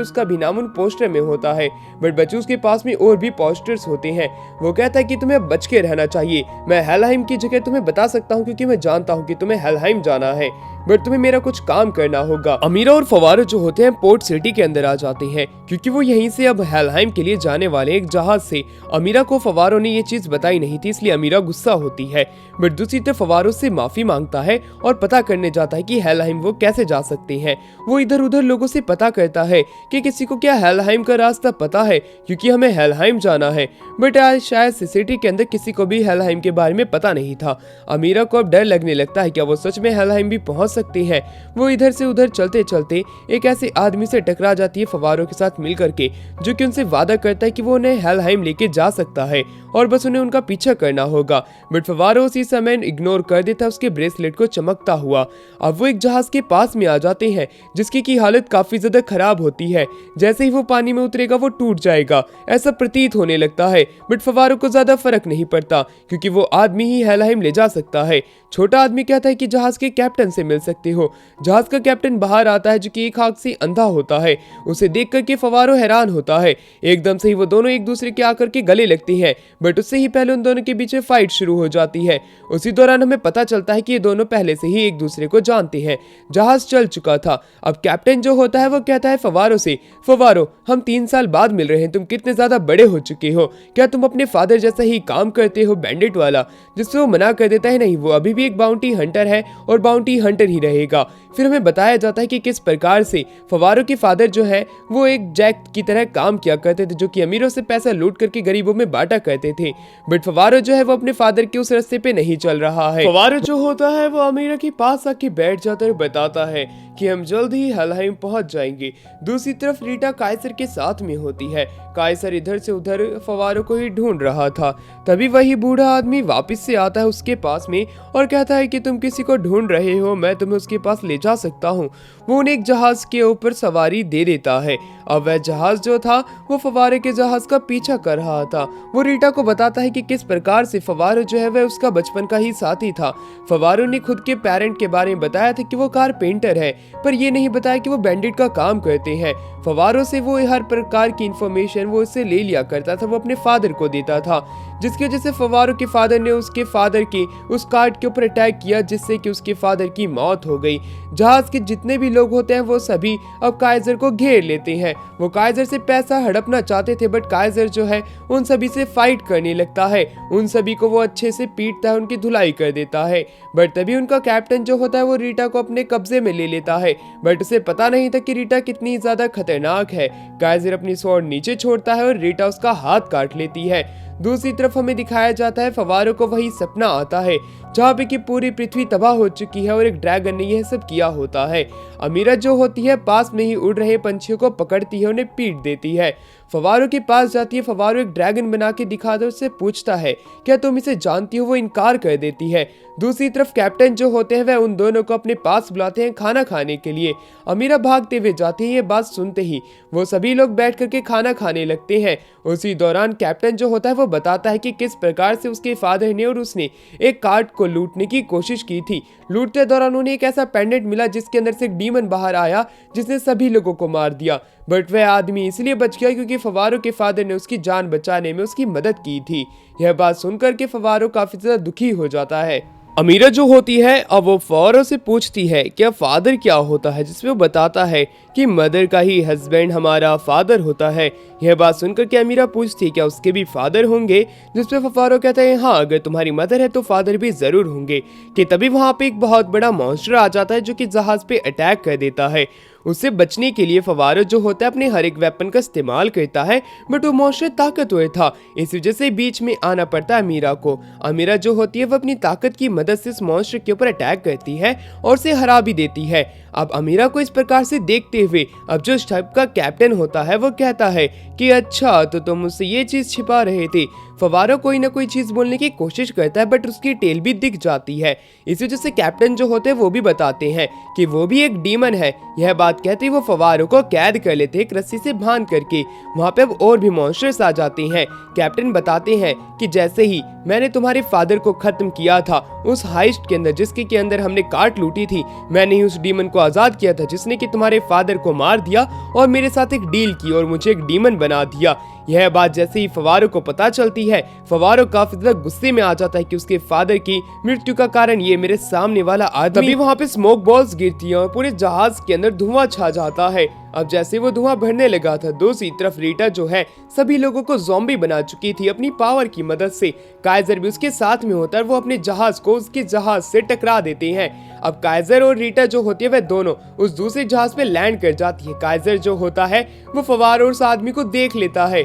उसका भी नाम उन पोस्टर में होता है। बट बचूस के पास में और भी पोस्टर्स होते हैं। वो कहता है कि तुम्हें बच के रहना चाहिए, मैं हेलहाइम की जगह तुम्हें बता सकता हूँ क्योंकि मैं जानता हूँ कि तुम्हें हेलहाइम जाना है, बट तुम्हें मेरा कुछ काम करना होगा। अमीरा और फवारो जो होते हैं पोर्ट सिटी के अंदर आ जाते हैं क्योंकि वो यहीं से अब हेलहाइम के लिए जाने वाले एक जहाज से। अमीरा को फवारो ने ये चीज बताई नहीं थी, इसलिए अमीरा गुस्सा होती है। बट दूसरी तरफ फवारो से माफी मांगता है और पता करने जाता है कि हेलहाइम वो कैसे जा सकते हैं। वो इधर उधर लोगों से पता करता है कि किसी को क्या हेलहाइम का रास्ता पता है क्योंकि हमें हेलहाइम जाना है। बट आज शायद सिटी के अंदर किसी को भी हेलहाइम के बारे में पता नहीं था। अमीरा को अब डर लगने लगता है क्या वो सच में हेलहाइम भी पहुंच सकती है। वो इधर से उधर चलते चलते एक ऐसे आदमी से टकरा जाती है फवारो के साथ मिल करके, जो कि उनसे वादा करता है कि वो उन्हें हेलहाइम लेके जा सकता है और बस उन्हें उनका पीछा करना होगा। बट फवारो उसी समय इग्नोर कर देता है उसके ब्रेसलेट को चमकता हुआ। अब वो एक जहाज के पास में आ जाते हैं जिसकी की हालत काफी ज्यादा खराब होती है। जैसे ही वो पानी में उतरेगा वो टूट जाएगा ऐसा प्रतीत होने लगता है। बट फवारो को ज्यादा फर्क नहीं पड़ता क्योंकि वो आदमी ही हेलहाइम ले जा सकता है। छोटा आदमी कहता है कि जहाज के कैप्टन से मिल सकते हो। जहाज का कैप्टन बाहर आता है जो कि एक आंख से अंधा होता है। उसे देख करके फवारो हैरान होता है। एकदम से ही वो दोनों एक दूसरे के आकर के गले लगते हैं, बट उससे ही पहले उन दोनों के बीच में फाइट शुरू हो जाती है। उसी दौरान हमें पता चलता है कि ये दोनों पहले से ही एक दूसरे को जानते हैं। जहाज चल चुका था। अब कैप्टन जो होता है वो कहता है फवारो से, फवारो हम 3 साल बाद मिल रहे हैं, तुम कितने ज्यादा बड़े हो चुके हो, क्या तुम अपने फादर जैसा ही काम करते हो बैंडिट वाला। जिससे वो मना कर देता है नहीं, वो अभी भी एक बाउंटी हंटर है और बाउंटी हंटर ही रहेगा। फिर हमें बताया जाता है कि किस प्रकार से फवारो के फादर जो है वो एक जैक की तरह काम किया करते थे जो कि अमीरों से पैसा लूट करके गरीबों में बांटा करते थे। बट फवारो जो है वो अपने फादर के उस रास्ते पे नहीं चल रहा है। फवारो जो होता है वो अमीरा के पास आके बैठ जाता है और बताता है कि हम जल्द ही हेलहाइम पहुंच जाएंगे। दूसरी तरफ रीटा काइसर के साथ में होती है। काइसर इधर से उधर फवारो को ही ढूंढ रहा था। तभी वही बूढ़ा आदमी वापस से आता है उसके पास में और कहता है कि तुम किसी को ढूंढ रहे हो, मैं तुम्हें उसके पास ले जा सकता हूँ। वो उन्हें एक जहाज के ऊपर सवारी दे देता है। अब वह जहाज जो था वो फवारे के जहाज का पीछा कर रहा था। वो रीटा को बताता है कि किस प्रकार से फवारो जो है वह उसका बचपन का ही साथी था। फवारो ने खुद के पेरेंट के बारे में बताया था कि वो कारपेंटर है, पर ये नहीं बताया कि वो बैंडिट का काम करते हैं। फवारो से वो हर प्रकार की इंफॉर्मेशन वो उससे ले लिया करता था, वो अपने फादर को देता था, जिसकी वजह से फवारो के फादर ने उसके फादर के उस कार्ड के ऊपर अटैक किया जिससे कि उसके फादर की मौत हो गई। जहाज के जितने भी लोग होते हैं वो सभी अब काइजर को घेर लेते हैं। वो काइजर से पैसा हड़पना चाहते थे, बट काइजर जो है उन सभी से फाइट करने लगता है। उन सभी को वो अच्छे से पीटता है, उनकी धुलाई कर देता है। बट तभी उनका कैप्टन जो होता है वो रीटा को अपने कब्जे में ले लेता है। बट उसे पता नहीं था कि रीटा कितनी ज्यादा खतरनाक है। काइजर अपनी स्वॉर्ड नीचे छोड़ता है और रीटा उसका हाथ काट लेती है। दूसरी तरफ हमें दिखाया जाता है फवारो को वही सपना आता है जहाँ पे कि पूरी पृथ्वी तबाह हो चुकी है और एक ड्रैगन ने यह सब किया होता है। अमीरा जो होती है पास में ही उड़ रहे पंछियों को पकड़ती है, उन्हें पीट देती है। फवारो के पास जाती है। फवारो एक ड्रैगन बना के दिखा दो, उससे पूछता है क्या तुम इसे जानती हो। वो इनकार कर देती है। दूसरी तरफ कैप्टन जो होते हैं वह उन दोनों को अपने पास बुलाते हैं खाना खाने के लिए। अमीरा भागते हुए जाती है। ये बात सुनते ही वो सभी लोग बैठ करके खाना खाने लगते हैं। उसी दौरान कैप्टन जो होता है वो बताता है कि किस प्रकार से उसके फादर ने और उसने एक कार्ड को लूटने की कोशिश की थी। लूटते दौरान उन्हें एक ऐसा पेंडेंट मिला जिसके अंदर से एक डीमन बाहर आया जिसने सभी लोगों को मार दिया, बट वह आदमी इसलिए बच गया क्योंकि फवारो के फादर ने उसकी जान बचाने में उसकी मदद की थी। यह बात सुनकर के फवारो काफी ज्यादा दुखी हो जाता है। अमीरा जो होती है अब वो फवारो से पूछती है कि फादर क्या होता है, जिसमें वो बताता है कि मदर का ही हस्बैंड हमारा फादर होता है। यह बात सुनकर के अमीरा पूछती है क्या उसके भी फादर होंगे, जिसपे फवारो कहता है हाँ, अगर तुम्हारी मदर है तो फादर भी जरूर होंगे। कि तभी वहाँ पे एक बहुत बड़ा मॉन्स्टर आ जाता है जो कि जहाज पे अटैक कर देता है। उससे बचने के लिए फवारो जो होता है अपने हर एक वेपन का इस्तेमाल करता है, बट वो मॉन्स्टर ताकतवर था, इस वजह से बीच में आना पड़ता है अमीरा को। अमीरा जो होती है वो अपनी ताकत की मदद से इस मॉन्स्टर के ऊपर अटैक करती है और उसे हरा भी देती है। अब अमीरा को इस प्रकार से देखते हुए अब जो शिप का कैप्टन होता है वो कहता है कि अच्छा तो तुम मुझसे ये चीज छिपा रहे थे। फवारो कोई ना कोई चीज बोलने की कोशिश करता है बट उसकी टेल भी दिख जाती है। इस वजह से कैप्टन जो होते हैं वो भी बताते हैं कि वो भी एक डीमन है। यह बात कहते ही वो फवारो को कैद कर लेते एक रस्सी से बांध करके। वहाँ पे अब और भी मॉन्स्टर्स आ जाते हैं। कैप्टन बताते हैं कि जैसे ही मैंने तुम्हारे फादर को खत्म किया था उस हाइस्ट के अंदर जिसके अंदर हमने कार्ट लूटी थी, मैंने ही उस डीमन को आजाद किया था जिसने कि तुम्हारे फादर को मार दिया और मेरे साथ एक डील की और मुझे एक डीमन बना दिया। यह बात जैसे ही फवारो को पता चलती है, फवारो काफी ज्यादा गुस्से में आ जाता है कि उसके फादर की मृत्यु का कारण ये मेरे सामने वाला आदमी। तभी वहाँ पे स्मोक बॉल्स गिरती हैं और पूरे जहाज के अंदर धुआं छा जाता है। अब जैसे वो धुआं भरने लगा था, दूसरी तरफ रीटा जो है सभी लोगों को ज़ॉम्बी बना चुकी थी अपनी पावर की मदद से। काइजर भी उसके साथ में होता है, वो अपने जहाज को उसके जहाज से टकरा देते हैं। अब काइजर और रीटा जो होती है वह दोनों उस दूसरे जहाज पे लैंड कर जाती है। काइजर जो होता है वो फवारो और उस आदमी को देख लेता है।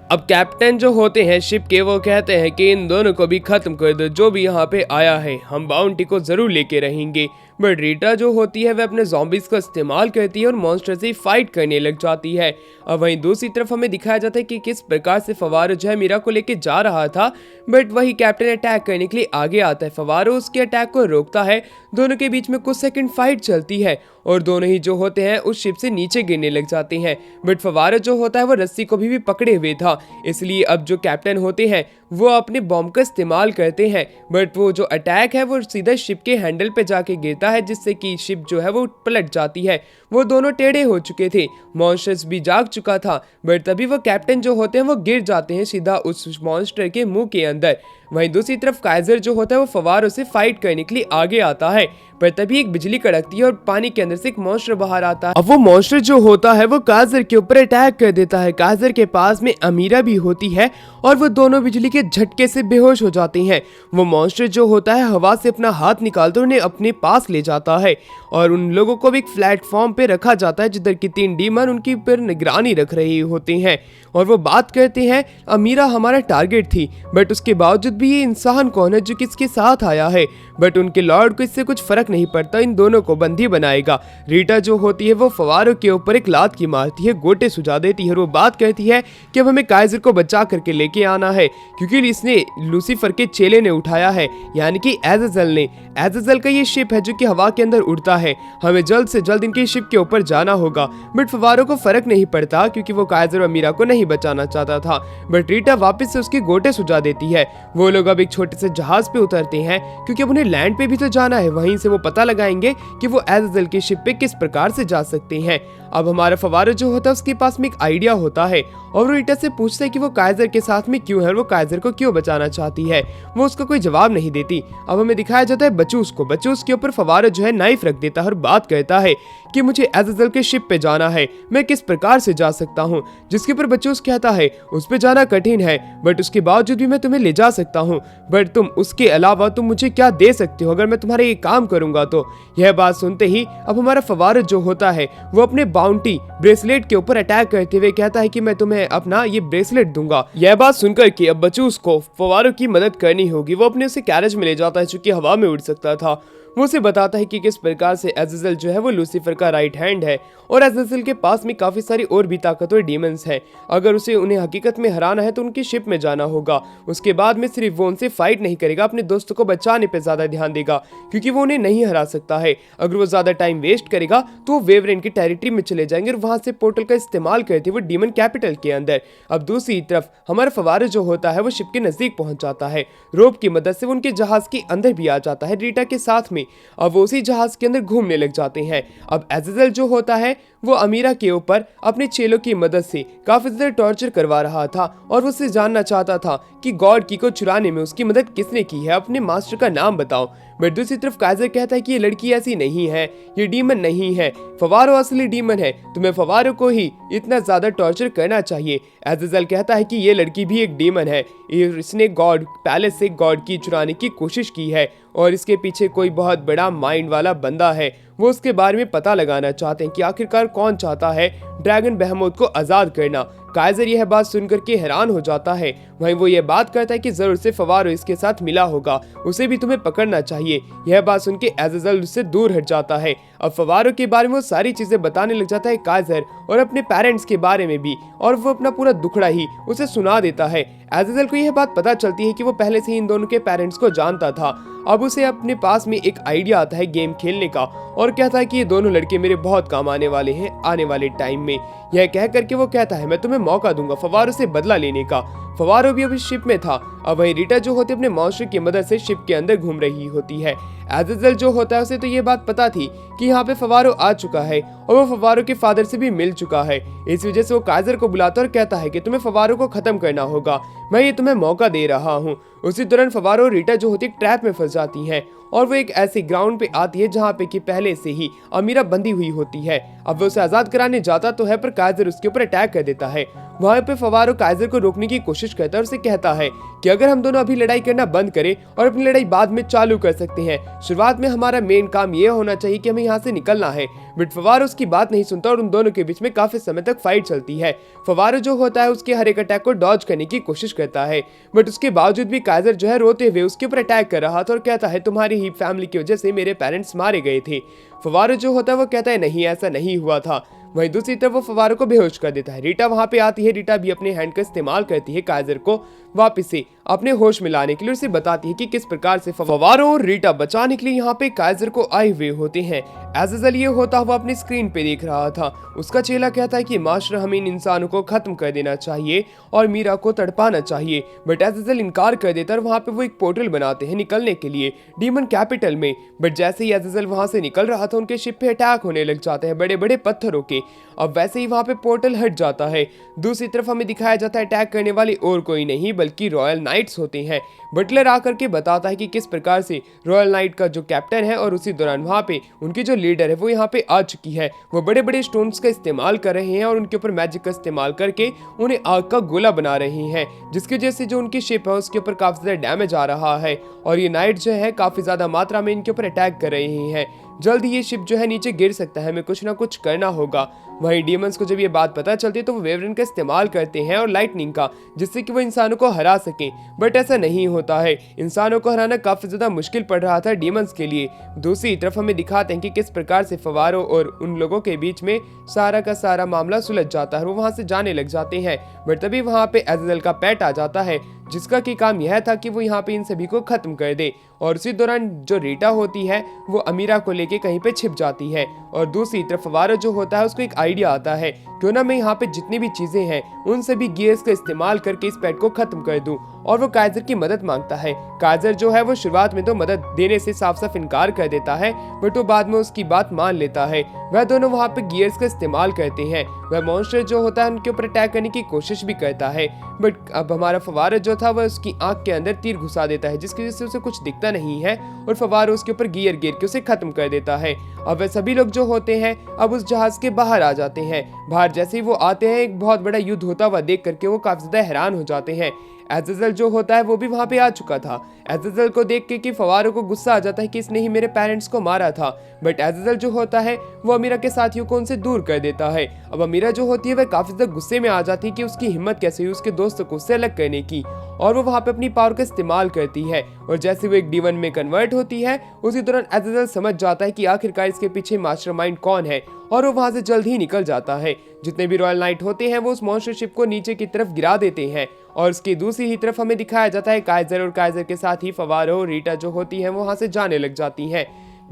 अब कैप्टन जो होते हैं शिप के वो कहते हैं कि इन दोनों को भी खत्म कर दो, जो भी यहाँ पे आया है हम बाउंटी को जरूर लेके रहेंगे। बट रीटा जो होती है वह अपने ज़ॉम्बीज़ का इस्तेमाल करती है और मॉन्स्टर से फाइट करने लग जाती है। अब वहीं दूसरी तरफ हमें दिखाया जाता है कि किस प्रकार से फवारो जो है मीरा को लेके जा रहा था, बट वही कैप्टन अटैक करने के लिए आगे आता है। फवारो उसके अटैक को रोकता है। दोनों के बीच में कुछ सेकंड फाइट चलती है और दोनों ही जो होते हैं उस शिप से नीचे गिरने लग जाते हैं। बट फवारो जो होता है वो रस्सी को भी पकड़े हुए था, इसलिए अब जो कैप्टन होते हैं वो अपने बॉम्ब का इस्तेमाल करते हैं। बट वो जो अटैक है वो सीधा शिप के हैंडल पे जाके गिरता है, जिससे कि शिप जो है वो पलट जाती है। वो दोनों टेढ़े हो चुके थे, मॉन्स्टर्स भी जाग चुका था, बट तभी वो कैप्टन जो होते हैं वो गिर जाते हैं सीधा उस मॉन्स्टर के मुंह के अंदर। वहीं दूसरी तरफ काइजर जो होता है वो फवारो से फाइट करने के लिए आगे आता है, पर तभी एक बिजली कड़कती है और पानी के अंदर से एक मॉन्स्टर बाहर आता है। अब वो मॉन्स्टर जो होता है वो काइजर के ऊपर अटैक कर देता है। काइजर के पास में अमीरा भी होती है और वो दोनों बिजली के झटके से बेहोश हो जाते हैं। वो मॉन्स्टर जो होता है हवा से अपना हाथ निकालते उन्हें अपने पास ले जाता है और उन लोगों को भी एक प्लेटफॉर्म पे रखा जाता है जिधर की 3 डीमन उनकी पर निगरानी रख रहे होते हैं। और वो बात करते हैं अमीरा हमारा टारगेट थी, बट उसके बावजूद भी ये इंसान कौन है जो किसके साथ आया है, बट उनके लॉर्ड को इससे कुछ फर्क नहीं पड़ता, इन दोनों को बंदी बनाएगा। रीटा जो होती है वो फवारो के ऊपर एक लात की मारती है, गोटे सुझा देती है और वो बात कहती है कि अब हमें काइजर को बचा करके लेके आना है क्योंकि इसने लूसीफर के चेले ने उठाया है, यानी कि एज़ेज़ल ने। एज़ेज़ल का ये शिप है जो कि हवा के अंदर उड़ता है, हमें जल्द से जल्द इनके शिप के ऊपर जाना होगा। बट फवारो को फर्क नहीं पड़ता क्योंकि वो काइजर और मीरा को नहीं बचाना चाहता था। बट रीटा वापस से उसके गोटे सुझा देती है। वो लोग अब एक छोटे से जहाज पे उतरते हैं क्योंकि अब उन्हें लैंड पे भी तो जाना है, वहीं से वो पता लगाएंगे कि वो एज़ेज़ल की शिप पे किस प्रकार से जा सकते हैं। अब हमारा फवारो जो होता है उसके पास में एक आइडिया होता है और वो रीटा से पूछता है कि वो काइजर के साथ में क्यों है और वो काइजर को क्यों बचाना चाहती है। वो उसका कोई जवाब नहीं देती। अब हमें दिखाया जाता है बचूस को। बचूस के ऊपर फवारो जो है नाइफ रख देता है और बात कहता है कि मुझे एज़ेज़ल के शिप पे जाना है, मैं किस प्रकार से जा सकता हूँ। जिसके ऊपर बचूस कहता है उस पे जाना कठिन है, बट उसके बावजूद भी मैं तुम्हें ले जा सकता हूँ, बट तुम उसके अलावा तुम मुझे क्या दे सकते हो अगर मैं तुम्हारे ये काम करूंगा तो। यह बात सुनते ही अब हमारा फवारो जो होता है वो अपने बाउंटी ब्रेसलेट के ऊपर अटैक करते हुए कहता है कि मैं तुम्हें अपना ये ब्रेसलेट दूंगा। यह बात सुनकर कि अब बचूस को फवारो की मदद करनी होगी। वो अपने उसे कैरेज में ले जाता है जो कि हवा में उड़ सकता था। वो उसे बताता है कि किस प्रकार से अज़ाज़ल जो है वो लूसीफर का राइट हैंड है और अज़ाज़ल के पास में काफी सारी और भी ताकतवर डीमंस हैं। अगर उसे उन्हें हकीकत में हराना है तो उनकी शिप में जाना होगा। उसके बाद में सिर्फ वो उनसे फाइट नहीं करेगा, अपने दोस्तों को बचाने पे ज्यादा ध्यान देगा, क्योंकि वो उन्हें नहीं हरा सकता है। अगर वो ज्यादा टाइम वेस्ट करेगा तो वो वेवरेन की टेरिटरी में चले जाएंगे और वहां से पोर्टल का इस्तेमाल करते हुए डीमन कैपिटल के अंदर। अब दूसरी तरफ हमारा फवारा जो होता है वो शिप के नजदीक पहुंच जाता है। रोप की मदद से वो उनके जहाज के अंदर भी आ जाता है रीटा के साथ में। अब वो उसी जहाज के अंदर घूमने लग जाते हैं। अब अज़ाज़ल जो होता है वो अमीरा के ऊपर अपने चेलों की मदद से काफी ज्यादा टॉर्चर करवा रहा था और वो उससे जानना चाहता था कि गॉड की को चुराने में उसकी मदद किसने की है, अपने मास्टर का नाम बताओ। बट दूसरी तरफ काइजर कहता है कि ये लड़की ऐसी नहीं है, ये डीमन नहीं है, फवारो असली डीमन है, तुम्हें फवारो को ही इतना ज्यादा टॉर्चर करना चाहिए। अज़ाज़ल कहता है कि ये लड़की भी एक डीमन है, इसने गॉड पैलेस से गॉड की चुराने की कोशिश की है और इसके पीछे कोई बहुत बड़ा माइंड वाला बंदा है। वो उसके बारे में पता लगाना चाहते हैं कि आखिरकार कौन चाहता है ड्रैगन बेहेमोथ को आजाद करना। काइजर यह बात सुनकर के हैरान हो जाता है। वहीं वो ये बात करता है कि जरूर से फवारो इसके साथ मिला होगा, उसे भी तुम्हें पकड़ना चाहिए। यह बात सुन के अज़ाज़ल उससे दूर हट जाता है। अब फवारो के बारे में वो सारी चीजें बताने लग जाता है काइजर, और अपने पेरेंट्स के बारे में भी, और वो अपना पूरा दुखड़ा ही उसे सुना देता है। अज़ाज़ल को यह बात पता चलती है कि वो पहले से ही इन दोनों के पेरेंट्स को जानता था। अब उसे अपने पास में एक आइडिया आता है गेम खेलने का और कहता है कि ये दोनों लड़के मेरे बहुत काम आने वाले हैं आने वाले टाइम में। यह कह करके वो कहता है मैं तुम्हें मौका दूंगा फवारो से बदला लेने का। फवारो भी अभी शिप में था। अब वही रीटा जो होती है अपने मॉन्स्टर की मदद से शिप के अंदर घूम रही होती है। अज़ाज़ल जो होता है उसे तो ये बात पता थी कि यहाँ पे फवारो आ चुका है और वो फवारो के फादर से भी मिल चुका है। इस वजह से वो काइजर को बुलाता और कहता है कि तुम्हें फवारो को खत्म करना होगा, मैं ये तुम्हें मौका दे रहा हूँ। उसी दौरान फवारो और रीटा जो होती है ट्रैप में फंस जाती हैं और वो एक ऐसे ग्राउंड पे आती है जहाँ पे कि पहले से ही अमीरा बंधी हुई होती है। अब वो उसे आजाद कराने जाता तो है पर काइजर उसके ऊपर अटैक कर देता है। वहाँ पे फवारो काइजर को रोकने की कोशिश करता है और उसे कहता है कि अगर हम दोनों अभी लड़ाई करना बंद करें और अपनी लड़ाई बाद में चालू कर सकते हैं, शुरुआत में हमारा मेन काम ये होना चाहिए कि हमें यहाँ से निकलना है। बट फवारो उसकी बात नहीं सुनता और उन दोनों के बीच में काफी समय तक फाइट चलती है। फवारो जो होता है उसके हर एक अटैक को डॉज करने की कोशिश करता है, बट उसके बावजूद भी काइजर जो है रोते हुए उसके ऊपर अटैक कर रहा था और कहता है तुम्हारी ही फैमिली की वजह से मेरे पेरेंट्स मारे गए थे। फवारो जो होता है वो कहता है नहीं ऐसा नहीं हुआ था। वहीं दूसरी तरफ वो फवारो को बेहोश कर देता है। रीटा वहां पे आती है। रीटा भी अपने हैंड का इस्तेमाल करती है काइजर को वापस से अपने होश में लाने के लिए। उसे बताती है कि किस प्रकार से फवारो और रीटा बचाने के लिए यहाँ पे काइजर को आए हुए होते हैं। अज़ाज़ल ये होता हुआ अपनी स्क्रीन पे देख रहा था। उसका चेला कहता है कि मास्टर हमें इन इंसानों को खत्म कर देना चाहिए और मीरा को तड़पाना चाहिए, बट अज़ाज़ल इनकार कर देता है और वहाँ पे वो एक पोर्टल बनाते हैं निकलने के लिए डीमन कैपिटल में। बट जैसे ही अज़ाज़ल वहां से निकल रहा था उनके शिप पे अटैक होने लग जाते हैं बड़े बड़े पत्थरों के। अब वैसे ही वहां पे पोर्टल हट जाता है। दूसरी तरफ हमें दिखाया जाता है अटैक करने वाले और कोई नहीं बल्कि रॉयल नाइट्स होते हैं। बटलर आकर के बताता है कि किस प्रकार से रॉयल नाइट का जो कैप्टन है और उसी दौरान वहां पे उनकी जो लीडर है वो यहाँ पे आ चुकी है। वो बड़े बड़े स्टोन्स का इस्तेमाल कर रहे हैं और उनके ऊपर मैजिक का इस्तेमाल करके उन्हें आग का गोला बना रहे हैं, जिसकी वजह से जो उनकी शिप है उसके ऊपर काफी ज्यादा डैमेज आ रहा है और ये नाइट जो है काफी ज्यादा मात्रा में इनके ऊपर अटैक कर रहे हैं। जल्द ही ये शिप जो है नीचे गिर सकता है, हमें कुछ ना कुछ करना होगा। वहीं डीमंस को जब ये बात पता चलती है तो वो वेवरेन का इस्तेमाल करते हैं और लाइटनिंग का, जिससे कि वो इंसानों को हरा सके। बट ऐसा नहीं होता है। इंसानों को हराना काफी ज्यादा मुश्किल पड़ रहा था डीमंस के लिए। दूसरी तरफ हमें दिखाते हैं कि किस प्रकार से फवारो और उन लोगों के बीच में सारा का सारा मामला सुलझ जाता है। वो वहां से जाने लग जाते हैं। बट तभी वहां पे अज़ाज़ल का पेट आ जाता है, जिसका की काम यह था कि वो यहाँ पे इन सभी को खत्म कर दे। और उसी दौरान जो रीटा होती है वो अमीरा को लेके कहीं पे छिप जाती है। और दूसरी तरफ फवारो जो होता है उसको एक आइडिया आता है, क्यों ना मैं यहाँ पे जितनी भी चीजें हैं उन सभी गियर्स का इस्तेमाल करके इस पेट को खत्म कर दूं। और वो काइजर की मदद मांगता है। काइजर जो है वो शुरुआत में तो मदद देने से साफ साफ इनकार कर देता है, बट वो बाद में उसकी बात मान लेता है। वह दोनों वहाँ पे गियर्स का इस्तेमाल करते हैं। वह मॉन्स्टर जो होता है उनके ऊपर अटैक करने की कोशिश भी करता है, बट अब हमारा फवारो जो था वह उसकी आंख के अंदर तीर घुसा देता है, जिसकी वजह से उसे कुछ दिखता नहीं है और फवारो उसके ऊपर गियर गिर के उसे खत्म कर देता है। अब वह सभी लोग जो होते हैं अब उस जहाज के बाहर आ जाते हैं। बाहर जैसे ही वो आते हैं एक बहुत बड़ा युद्ध होता हुआ देख करके वो काफी ज्यादा हैरान हो जाते हैं। एज़ेज़ल जो होता है वो भी वहाँ पे आ चुका था। एज़ेज़ल को देख के कि फवारो को गुस्सा आ जाता है कि इसने ही मेरे पेरेंट्स को मारा था, बट एज़ेज़ल जो होता है वो अमीरा के साथियों को उनसे दूर कर देता है। अब अमीरा जो होती है वह काफ़ी ज़्यादा गुस्से में आ जाती है कि उसकी हिम्मत कैसे हुई उसके दोस्त को उससे अलग करने की, और वो वहाँ पे अपनी पावर का इस्तेमाल करती है। और जैसे वो एक डीमन में कन्वर्ट होती है उसी दौरान एज़ेज़ल समझ जाता है कि आखिरकार इसके पीछे मास्टरमाइंड कौन है, और वो वहाँ से जल्द ही निकल जाता है। जितने भी रॉयल नाइट होते हैं वो उस मॉन्स्टर शिप को नीचे की तरफ गिरा देते हैं, और उसकी दूसरी ही तरफ हमें दिखाया जाता है काइजर, और काइजर के साथ ही फवारो और रीटा जो होती है वो वहाँ से जाने लग जाती हैं।